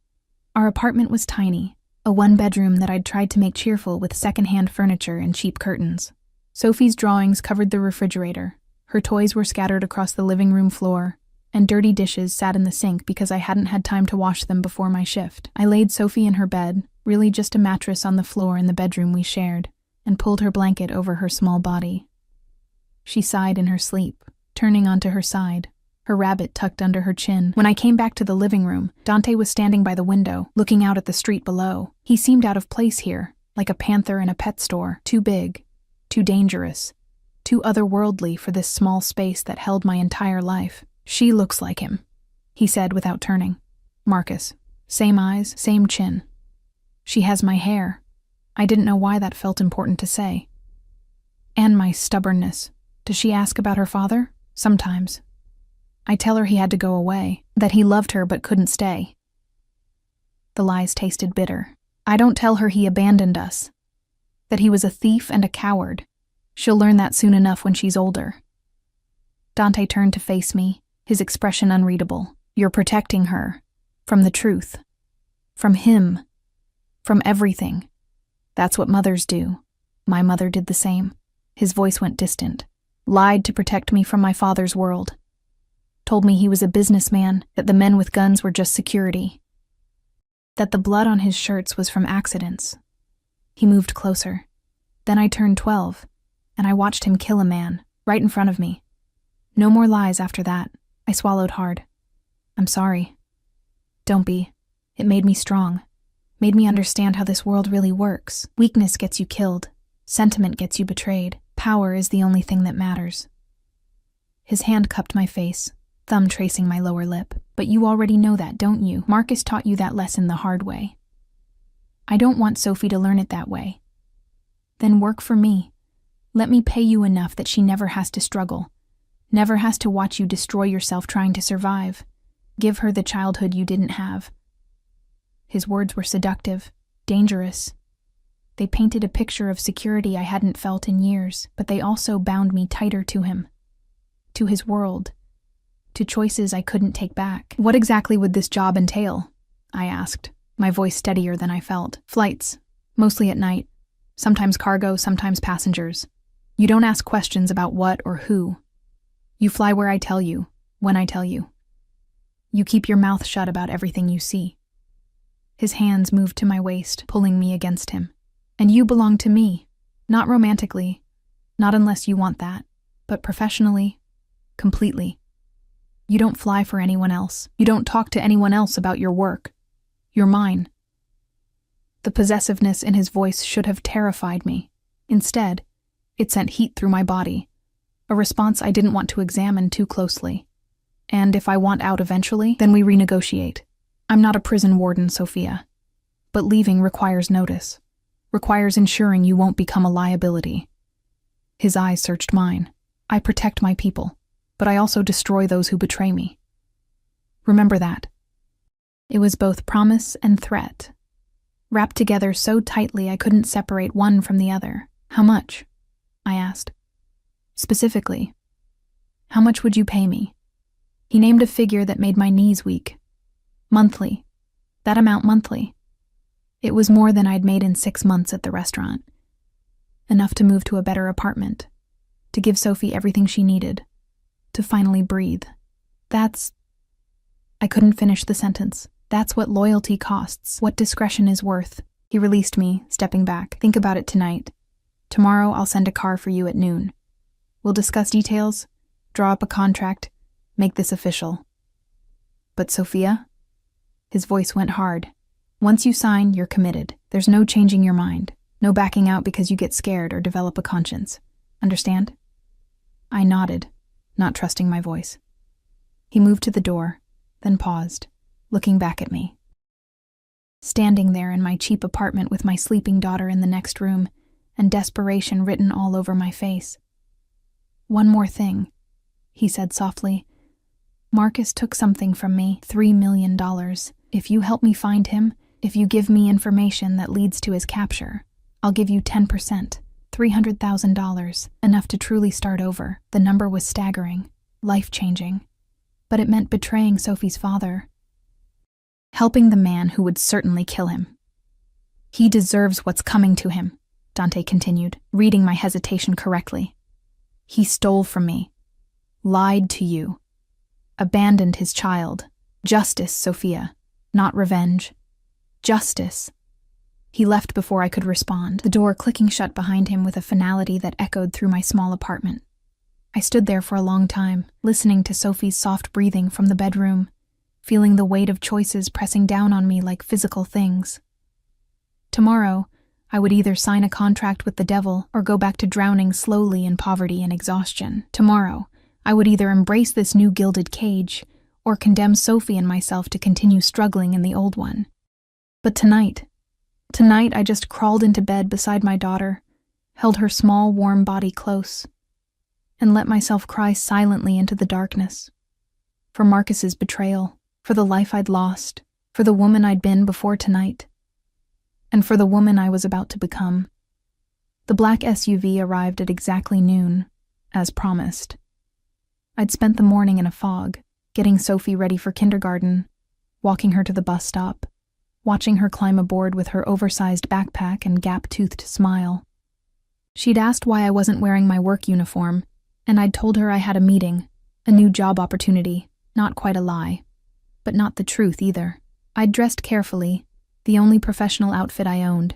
Our apartment was tiny, a 1-bedroom that I'd tried to make cheerful with second-hand furniture and cheap curtains. Sophie's drawings covered the refrigerator, her toys were scattered across the living room floor, and dirty dishes sat in the sink because I hadn't had time to wash them before my shift. I laid Sophie in her bed, really just a mattress on the floor in the bedroom we shared, and pulled her blanket over her small body. She sighed in her sleep, turning onto her side, her rabbit tucked under her chin. When I came back to the living room, Dante was standing by the window, looking out at the street below. He seemed out of place here, like a panther in a pet store, too big, too dangerous, too otherworldly for this small space that held my entire life. "She looks like him," he said without turning. "Marcus. Same eyes, same chin. She has my hair." I didn't know why that felt important to say. "And my stubbornness. Does she ask about her father?" "Sometimes. I tell her he had to go away, that he loved her but couldn't stay." The lies tasted bitter. "I don't tell her he abandoned us, that he was a thief and a coward. She'll learn that soon enough when she's older." Dante turned to face me, his expression unreadable. "You're protecting her. From the truth. From him. From everything. That's what mothers do. My mother did the same." His voice went distant. "Lied to protect me from my father's world. Told me he was a businessman, that the men with guns were just security. That the blood on his shirts was from accidents." He moved closer. "Then I turned 12, and I watched him kill a man, right in front of me. No more lies after that." I swallowed hard. "I'm sorry." "Don't be. It made me strong. Made me understand how this world really works. Weakness gets you killed. Sentiment gets you betrayed. Power is the only thing that matters." His hand cupped my face, thumb tracing my lower lip. "But you already know that, don't you? Marcus taught you that lesson the hard way. I don't want Sophie to learn it that way. Then work for me. Let me pay you enough that she never has to struggle, never has to watch you destroy yourself trying to survive. Give her the childhood you didn't have." His words were seductive, dangerous. They painted a picture of security I hadn't felt in years, but they also bound me tighter to him, to his world, to choices I couldn't take back. "What exactly would this job entail?" I asked, my voice steadier than I felt. "Flights, mostly at night. Sometimes cargo, sometimes passengers. You don't ask questions about what or who. You fly where I tell you, when I tell you. You keep your mouth shut about everything you see." His hands moved to my waist, pulling me against him. "And you belong to me, not romantically, not unless you want that, but professionally, completely. You don't fly for anyone else. You don't talk to anyone else about your work. You're mine." The possessiveness in his voice should have terrified me. Instead, it sent heat through my body, a response I didn't want to examine too closely. "And if I want out eventually, then we renegotiate. I'm not a prison warden, Sophia. But leaving requires notice, requires ensuring you won't become a liability." His eyes searched mine. "I protect my people, but I also destroy those who betray me. Remember that." It was both promise and threat, wrapped together so tightly I couldn't separate one from the other. "How much?" I asked. "Specifically, how much would you pay me?" He named a figure that made my knees weak. "Monthly. That amount monthly." It was more than I'd made in 6 months at the restaurant. Enough to move to a better apartment, to give Sophie everything she needed, to finally breathe. I couldn't finish the sentence. "That's what loyalty costs, what discretion is worth." He released me, stepping back. "Think about it tonight. Tomorrow I'll send a car for you at noon. We'll discuss details, draw up a contract, make this official." "But Sophia?" His voice went hard. "Once you sign, you're committed. There's no changing your mind. No backing out because you get scared or develop a conscience. Understand?" I nodded, not trusting my voice. He moved to the door, then paused, looking back at me. Standing there in my cheap apartment with my sleeping daughter in the next room, and desperation written all over my face. "One more thing," he said softly. "Marcus took something from me, $3 million. If you help me find him, if you give me information that leads to his capture, I'll give you 10%, $300,000, enough to truly start over." The number was staggering, life-changing, but it meant betraying Sophie's father, helping the man who would certainly kill him. "He deserves what's coming to him," Dante continued, reading my hesitation correctly. "He stole from me, lied to you, abandoned his child. Justice, Sophia, not revenge. Justice." He left before I could respond, the door clicking shut behind him with a finality that echoed through my small apartment. I stood there for a long time, listening to Sophie's soft breathing from the bedroom, feeling the weight of choices pressing down on me like physical things. Tomorrow, I would either sign a contract with the devil or go back to drowning slowly in poverty and exhaustion. Tomorrow, I would either embrace this new gilded cage or condemn Sophie and myself to continue struggling in the old one. But tonight I just crawled into bed beside my daughter, held her small, warm body close, and let myself cry silently into the darkness. For Marcus's betrayal, for the life I'd lost, for the woman I'd been before tonight, and for the woman I was about to become. The black SUV arrived at exactly noon, as promised. I'd spent the morning in a fog, getting Sophie ready for kindergarten, walking her to the bus stop, watching her climb aboard with her oversized backpack and gap-toothed smile. She'd asked why I wasn't wearing my work uniform, and I'd told her I had a meeting, a new job opportunity, not quite a lie, but not the truth either. I'd dressed carefully, the only professional outfit I owned,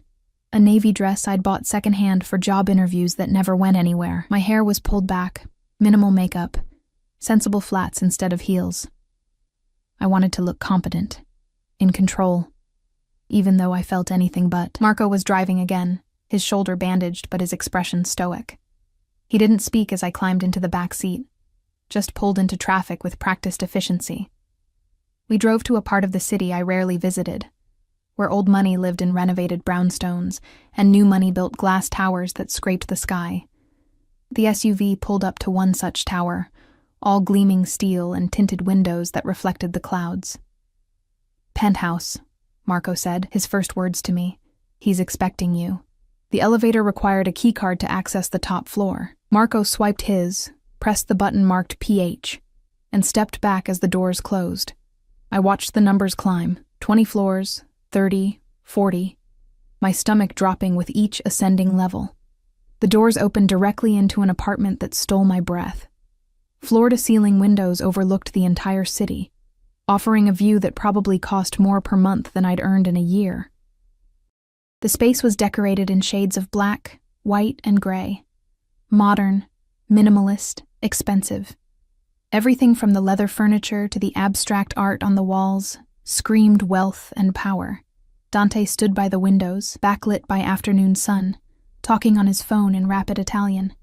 a navy dress I'd bought secondhand for job interviews that never went anywhere. My hair was pulled back, minimal makeup, sensible flats instead of heels. I wanted to look competent, in control, even though I felt anything but. Marco was driving again, his shoulder bandaged but his expression stoic. He didn't speak as I climbed into the back seat, just pulled into traffic with practiced efficiency. We drove to a part of the city I rarely visited, where old money lived in renovated brownstones and new money built glass towers that scraped the sky. The SUV pulled up to one such tower, all gleaming steel and tinted windows that reflected the clouds. "Penthouse," Marco said, his first words to me. "He's expecting you." The elevator required a keycard to access the top floor. Marco swiped his, pressed the button marked PH, and stepped back as the doors closed. I watched the numbers climb, 20 floors, 30, 40, my stomach dropping with each ascending level. The doors opened directly into an apartment that stole my breath. Floor-to-ceiling windows overlooked the entire city, offering a view that probably cost more per month than I'd earned in a year. The space was decorated in shades of black, white, and gray. Modern, minimalist, expensive. Everything from the leather furniture to the abstract art on the walls screamed wealth and power. Dante stood by the windows, backlit by afternoon sun, talking on his phone in rapid Italian.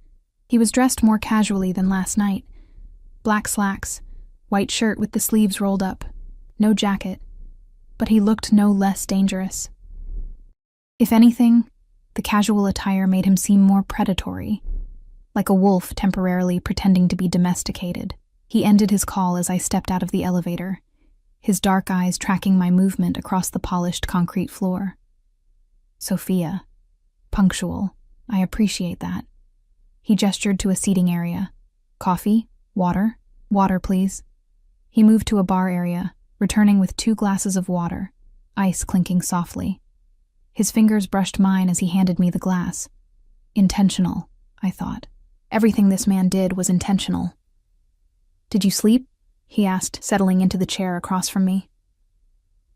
He was dressed more casually than last night. Black slacks, white shirt with the sleeves rolled up, no jacket, but he looked no less dangerous. If anything, the casual attire made him seem more predatory, like a wolf temporarily pretending to be domesticated. He ended his call as I stepped out of the elevator, his dark eyes tracking my movement across the polished concrete floor. "Sophia. Punctual. I appreciate that." He gestured to a seating area. "Coffee? Water? Water, please." He moved to a bar area, returning with 2 glasses of water, ice clinking softly. His fingers brushed mine as he handed me the glass. Intentional, I thought. Everything this man did was intentional. "Did you sleep?" he asked, settling into the chair across from me.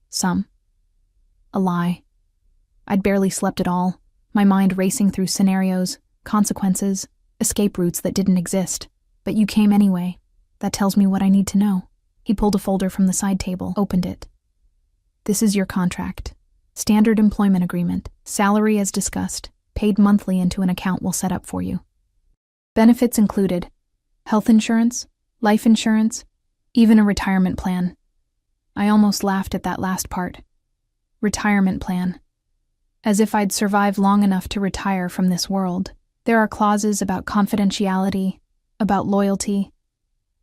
"Some." A lie. I'd barely slept at all, my mind racing through scenarios, consequences, escape routes that didn't exist. "But you came anyway. That tells me what I need to know." He pulled a folder from the side table, opened it. "This is your contract. Standard employment agreement. Salary as discussed. Paid monthly into an account we'll set up for you. Benefits included health insurance, life insurance, even a retirement plan." I almost laughed at that last part. Retirement plan. As if I'd survived long enough to retire from this world. There are clauses about confidentiality, about loyalty,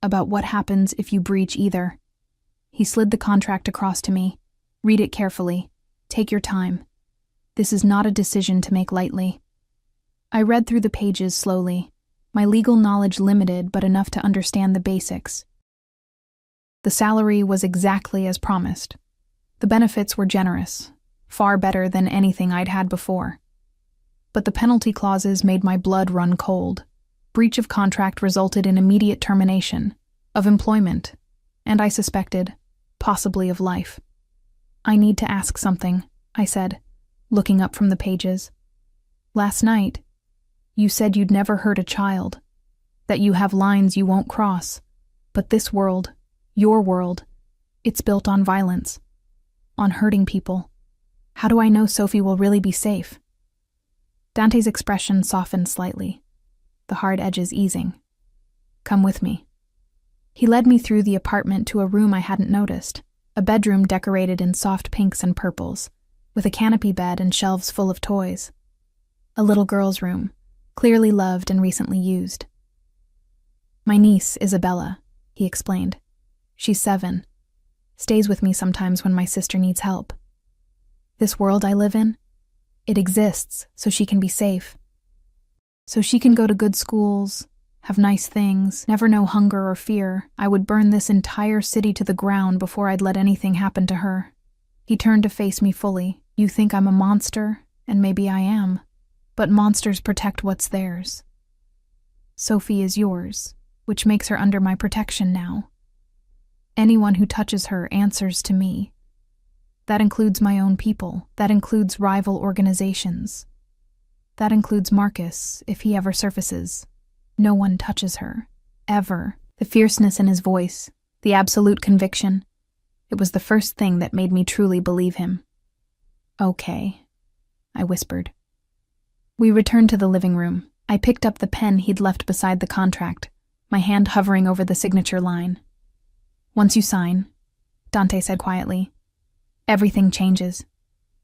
about what happens if you breach either. He slid the contract across to me. "Read it carefully. Take your time. This is not a decision to make lightly." I read through the pages slowly, my legal knowledge limited but enough to understand the basics. The salary was exactly as promised. The benefits were generous, far better than anything I'd had before. But the penalty clauses made my blood run cold. Breach of contract resulted in immediate termination, of employment, and I suspected, possibly of life. "I need to ask something," I said, looking up from the pages. "Last night, you said you'd never hurt a child, that you have lines you won't cross, but this world, your world, it's built on violence, on hurting people. How do I know Sophie will really be safe?" Dante's expression softened slightly, the hard edges easing. "Come with me." He led me through the apartment to a room I hadn't noticed, a bedroom decorated in soft pinks and purples, with a canopy bed and shelves full of toys. A little girl's room, clearly loved and recently used. "My niece, Isabella," he explained. "She's 7. Stays with me sometimes when my sister needs help. This world I live in, it exists so she can be safe. So she can go to good schools, have nice things, never know hunger or fear. I would burn this entire city to the ground before I'd let anything happen to her." He turned to face me fully. "You think I'm a monster, and maybe I am, but monsters protect what's theirs. Sophie is yours, which makes her under my protection now. Anyone who touches her answers to me. That includes my own people. That includes rival organizations. That includes Marcus, if he ever surfaces. No one touches her. Ever." The fierceness in his voice, the absolute conviction. It was the first thing that made me truly believe him. "Okay," I whispered. We returned to the living room. I picked up the pen he'd left beside the contract, my hand hovering over the signature line. "Once you sign," Dante said quietly, "everything changes.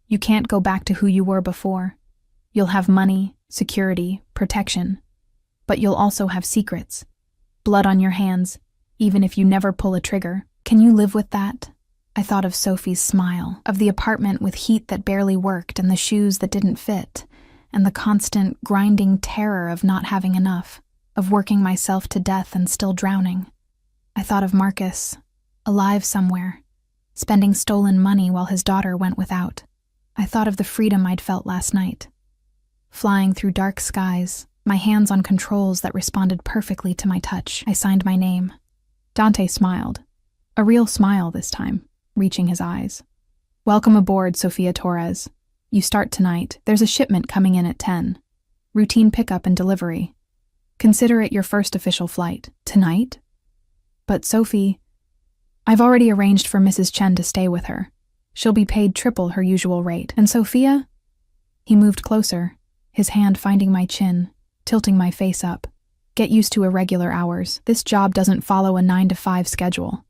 You can't go back to who you were before. You'll have money, security, protection. But you'll also have secrets. Blood on your hands, even if you never pull a trigger. Can you live with that?" I thought of Sophie's smile, of the apartment with heat that barely worked and the shoes that didn't fit, and the constant, grinding terror of not having enough, of working myself to death and still drowning. I thought of Marcus, alive somewhere, spending stolen money while his daughter went without. I thought of the freedom I'd felt last night. Flying through dark skies, my hands on controls that responded perfectly to my touch. I signed my name. Dante smiled. A real smile this time, reaching his eyes. "Welcome aboard, Sofia Torres. You start tonight. There's a shipment coming in at 10. Routine pickup and delivery. Consider it your first official flight. Tonight?" "But Sophie, I've already arranged for Mrs. Chen to stay with her. She'll be paid triple her usual rate. And Sophia?" He moved closer, his hand finding my chin, tilting my face up. "Get used to irregular hours. This job doesn't follow a 9-to-5 schedule."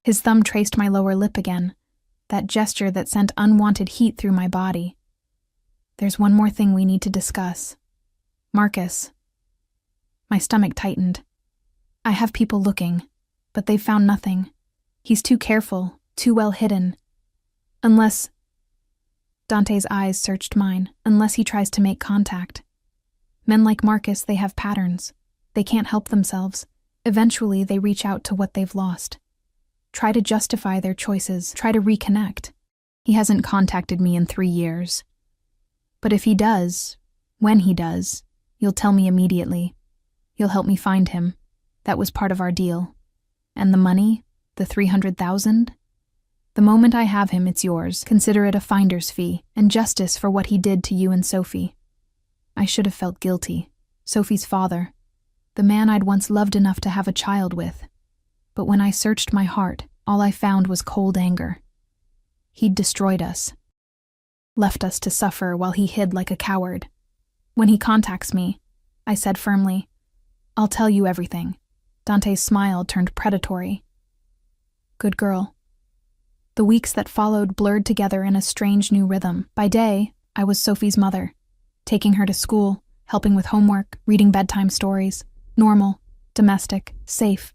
His thumb traced my lower lip again, that gesture that sent unwanted heat through my body. "There's one more thing we need to discuss. Marcus." My stomach tightened. "I have people looking, but they've found nothing. He's too careful, too well hidden. Unless..." Dante's eyes searched mine. "Unless he tries to make contact. Men like Marcus, they have patterns. They can't help themselves. Eventually, they reach out to what they've lost. Try to justify their choices, try to reconnect. He hasn't contacted me in 3 years. But if he does, when he does, you'll tell me immediately. You'll help me find him. That was part of our deal. And the money, the 300,000? The moment I have him, it's yours. Consider it a finder's fee and justice for what he did to you and Sophie." I should have felt guilty. Sophie's father, the man I'd once loved enough to have a child with. But when I searched my heart, all I found was cold anger. He'd destroyed us, left us to suffer while he hid like a coward. "When he contacts me," I said firmly, "I'll tell you everything." Dante's smile turned predatory. "Good girl." The weeks that followed blurred together in a strange new rhythm. By day, I was Sophie's mother, taking her to school, helping with homework, reading bedtime stories. Normal, domestic, safe.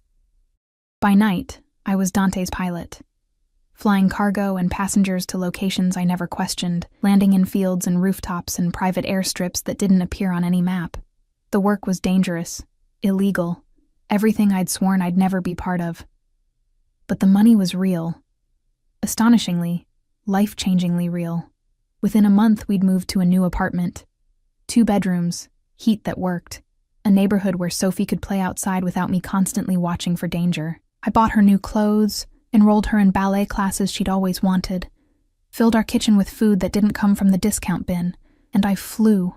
By night, I was Dante's pilot, flying cargo and passengers to locations I never questioned, landing in fields and rooftops and private airstrips that didn't appear on any map. The work was dangerous, illegal, everything I'd sworn I'd never be part of. But the money was real. Astonishingly, life-changingly real. Within a month, we'd moved to a new apartment. 2 bedrooms, heat that worked, a neighborhood where Sophie could play outside without me constantly watching for danger. I bought her new clothes, enrolled her in ballet classes she'd always wanted, filled our kitchen with food that didn't come from the discount bin, and I flew.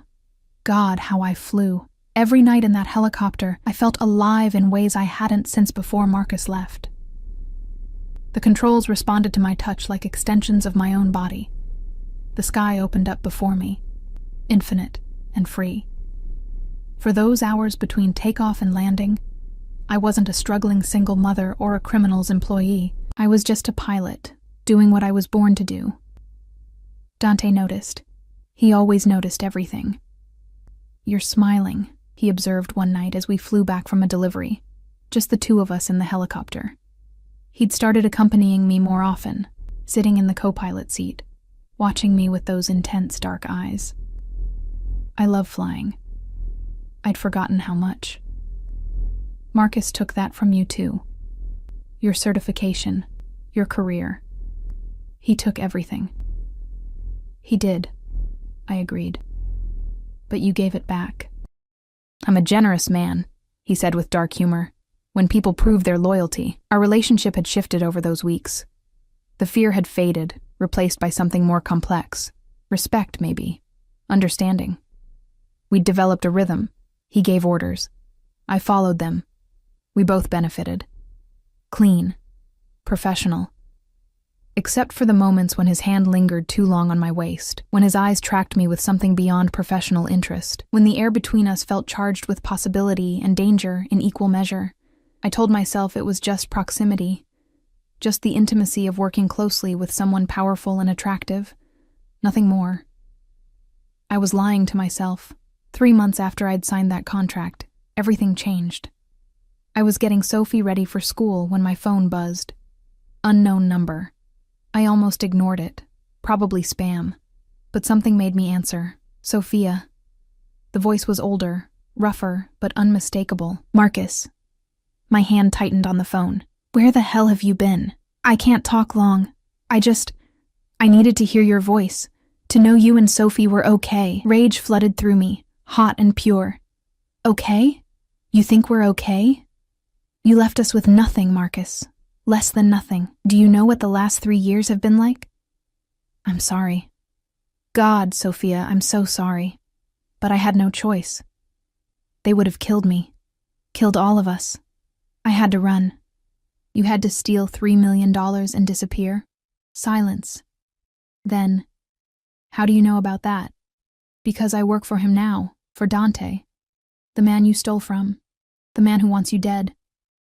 God, how I flew. Every night in that helicopter, I felt alive in ways I hadn't since before Marcus left. The controls responded to my touch like extensions of my own body. The sky opened up before me, infinite and free. For those hours between takeoff and landing, I wasn't a struggling single mother or a criminal's employee. I was just a pilot, doing what I was born to do. Dante noticed. He always noticed everything. "You're smiling," he observed one night as we flew back from a delivery, just the two of us in the helicopter. He'd started accompanying me more often, sitting in the co-pilot seat, watching me with those intense dark eyes. I love flying. I'd forgotten how much. Marcus took that from you too. Your certification, your career. He took everything. He did, I agreed. But you gave it back. "I'm a generous man," he said with dark humor. "When people prove their loyalty." Our relationship had shifted over those weeks. The fear had faded, replaced by something more complex. Respect, maybe. Understanding. We'd developed a rhythm. He gave orders. I followed them. We both benefited. Clean. Professional. Except for the moments when his hand lingered too long on my waist, when his eyes tracked me with something beyond professional interest, when the air between us felt charged with possibility and danger in equal measure. I told myself it was just proximity, just the intimacy of working closely with someone powerful and attractive, nothing more. I was lying to myself. 3 months after I'd signed that contract, everything changed. I was getting Sophie ready for school when my phone buzzed. Unknown number. I almost ignored it, probably spam, but something made me answer. Sophia. The voice was older, rougher, but unmistakable. "Marcus." My hand tightened on the phone. "Where the hell have you been? I can't talk long. I needed to hear your voice, to know you and Sophie were okay." Rage flooded through me, hot and pure. "Okay? You think we're okay? You left us with nothing, Marcus. Less than nothing. Do you know what the last 3 years have been like?" "I'm sorry." "God, Sophia, I'm so sorry. But I had no choice. They would have killed me. Killed all of us. I had to run. You had to steal $3 million and disappear." Silence. Then, "How do you know about that?" "Because I work for him now, for Dante. The man you stole from. The man who wants you dead."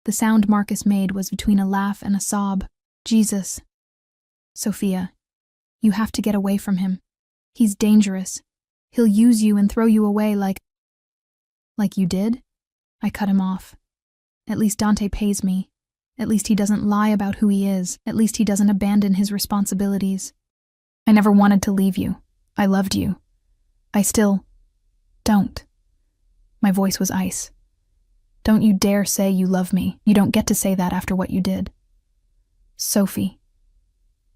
The sound Marcus made was between a laugh and a sob. "Jesus." "Sophia, you have to get away from him. He's dangerous. He'll use you and throw you away like you did?" I cut him off. "At least Dante pays me. At least he doesn't lie about who he is. At least he doesn't abandon his responsibilities. I never wanted to leave you. I loved you. I still don't." My voice was ice. "Don't you dare say you love me. You don't get to say that after what you did." "Sophie.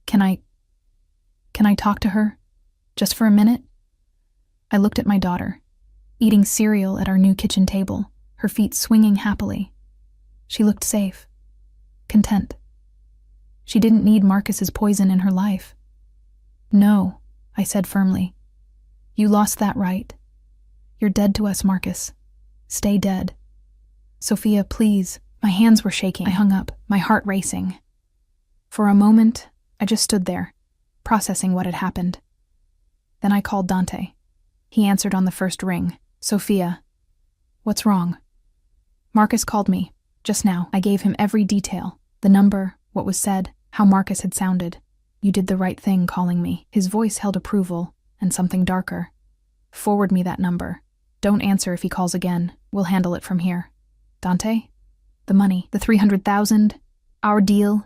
Can I talk to her? Just for a minute?" I looked at my daughter, eating cereal at our new kitchen table, her feet swinging happily. She looked safe, content. She didn't need Marcus's poison in her life. "No," I said firmly. "You lost that right. You're dead to us, Marcus. Stay dead." "Sophia, please." My hands were shaking. I hung up, my heart racing. For a moment, I just stood there, processing what had happened. Then I called Dante. He answered on the first ring. "Sophia." "What's wrong?" "Marcus called me, just now." I gave him every detail, the number, what was said, how Marcus had sounded. "You did the right thing calling me." His voice held approval, and something darker. "Forward me that number. Don't answer if he calls again. We'll handle it from here." "Dante? The money, the 300,000, our deal,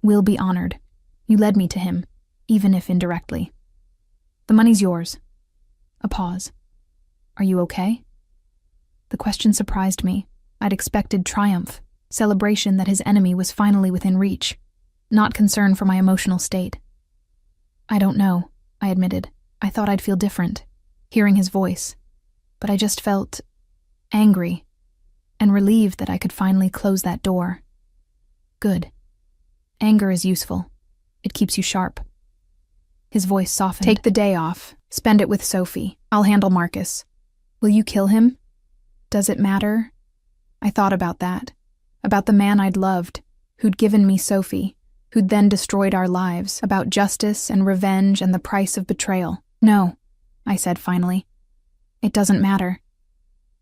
will be honored. You led me to him, even if indirectly. The money's yours." A pause. "Are you okay?" The question surprised me. I'd expected triumph, celebration that his enemy was finally within reach, not concern for my emotional state. "I don't know," I admitted. "I thought I'd feel different, hearing his voice. But I just felt angry and relieved that I could finally close that door." "Good. Anger is useful. It keeps you sharp." His voice softened. "Take the day off. Spend it with Sophie. I'll handle Marcus. Will you kill him? Does it matter?" I thought about that. About the man I'd loved, who'd given me Sophie, who'd then destroyed our lives. About justice and revenge and the price of betrayal. "No," I said finally. It doesn't matter.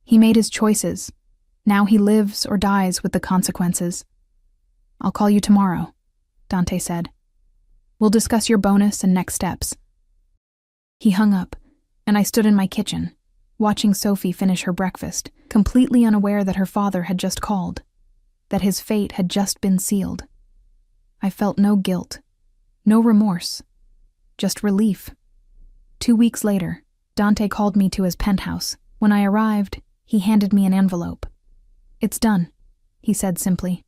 He made his choices. Now he lives or dies with the consequences. I'll call you tomorrow, Dante said. We'll discuss your bonus and next steps. He hung up, and I stood in my kitchen, watching Sophie finish her breakfast, completely unaware that her father had just called, that his fate had just been sealed. I felt no guilt, no remorse, just relief. 2 weeks later, Dante called me to his penthouse. When I arrived, he handed me an envelope. It's done, he said simply.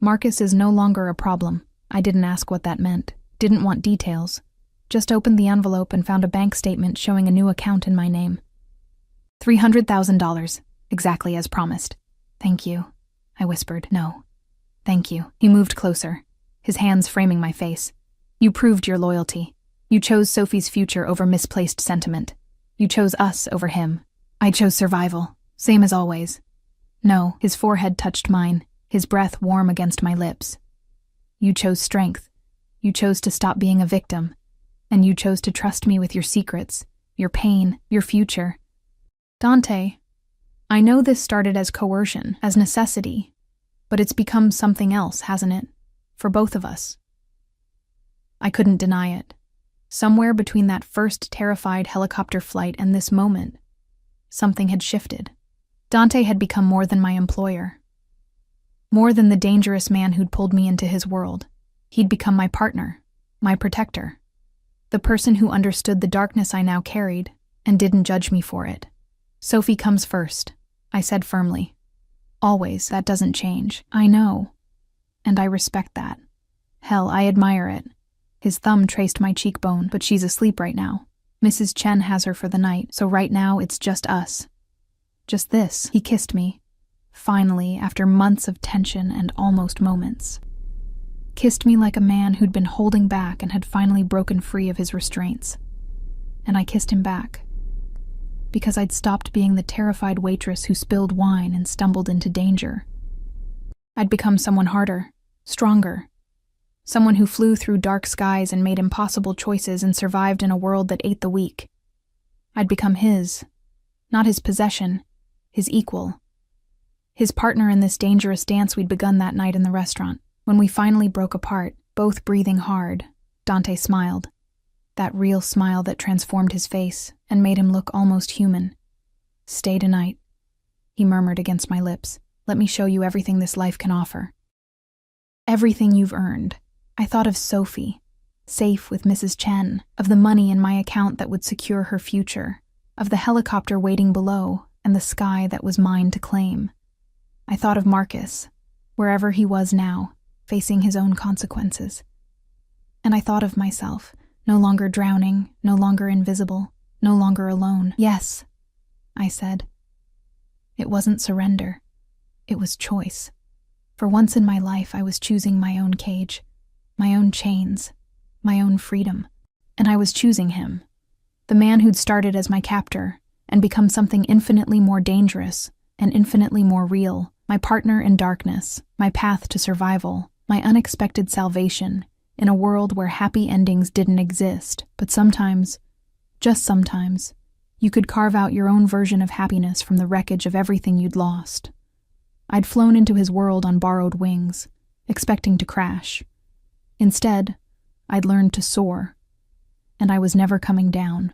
Marcus is no longer a problem. I didn't ask what that meant, didn't want details. Just opened the envelope and found a bank statement showing a new account in my name. $300,000, exactly as promised. Thank you, I whispered. No, thank you. He moved closer, his hands framing my face. You proved your loyalty. You chose Sophie's future over misplaced sentiment. You chose us over him. I chose survival, same as always. No, his forehead touched mine, his breath warm against my lips. You chose strength. You chose to stop being a victim. And you chose to trust me with your secrets, your pain, your future. Dante, I know this started as coercion, as necessity, but it's become something else, hasn't it? For both of us. I couldn't deny it. Somewhere between that first terrified helicopter flight and this moment, something had shifted. Dante had become more than my employer. More than the dangerous man who'd pulled me into his world. He'd become my partner, my protector. The person who understood the darkness I now carried and didn't judge me for it. Sophie comes first, I said firmly. Always, that doesn't change. I know. And I respect that. Hell, I admire it. His thumb traced my cheekbone, but she's asleep right now. Mrs. Chen has her for the night, so right now it's just us. Just this. He kissed me. Finally, after months of tension and almost moments. Kissed me like a man who'd been holding back and had finally broken free of his restraints. And I kissed him back. Because I'd stopped being the terrified waitress who spilled wine and stumbled into danger. I'd become someone harder, stronger. Someone who flew through dark skies and made impossible choices and survived in a world that ate the weak. I'd become his, not his possession, his equal. His partner in this dangerous dance we'd begun that night in the restaurant. When we finally broke apart, both breathing hard, Dante smiled. That real smile that transformed his face and made him look almost human. Stay tonight, he murmured against my lips. Let me show you everything this life can offer. Everything you've earned. I thought of Sophie, safe with Mrs. Chen, of the money in my account that would secure her future, of the helicopter waiting below and the sky that was mine to claim. I thought of Marcus, wherever he was now, facing his own consequences. And I thought of myself, no longer drowning, no longer invisible, no longer alone. Yes, I said. It wasn't surrender. It was choice. For once in my life, I was choosing my own cage, my own chains, my own freedom. And I was choosing him, the man who'd started as my captor and become something infinitely more dangerous and infinitely more real, my partner in darkness, my path to survival, my unexpected salvation in a world where happy endings didn't exist. But sometimes, just sometimes, you could carve out your own version of happiness from the wreckage of everything you'd lost. I'd flown into his world on borrowed wings, expecting to crash. Instead, I'd learned to soar, and I was never coming down.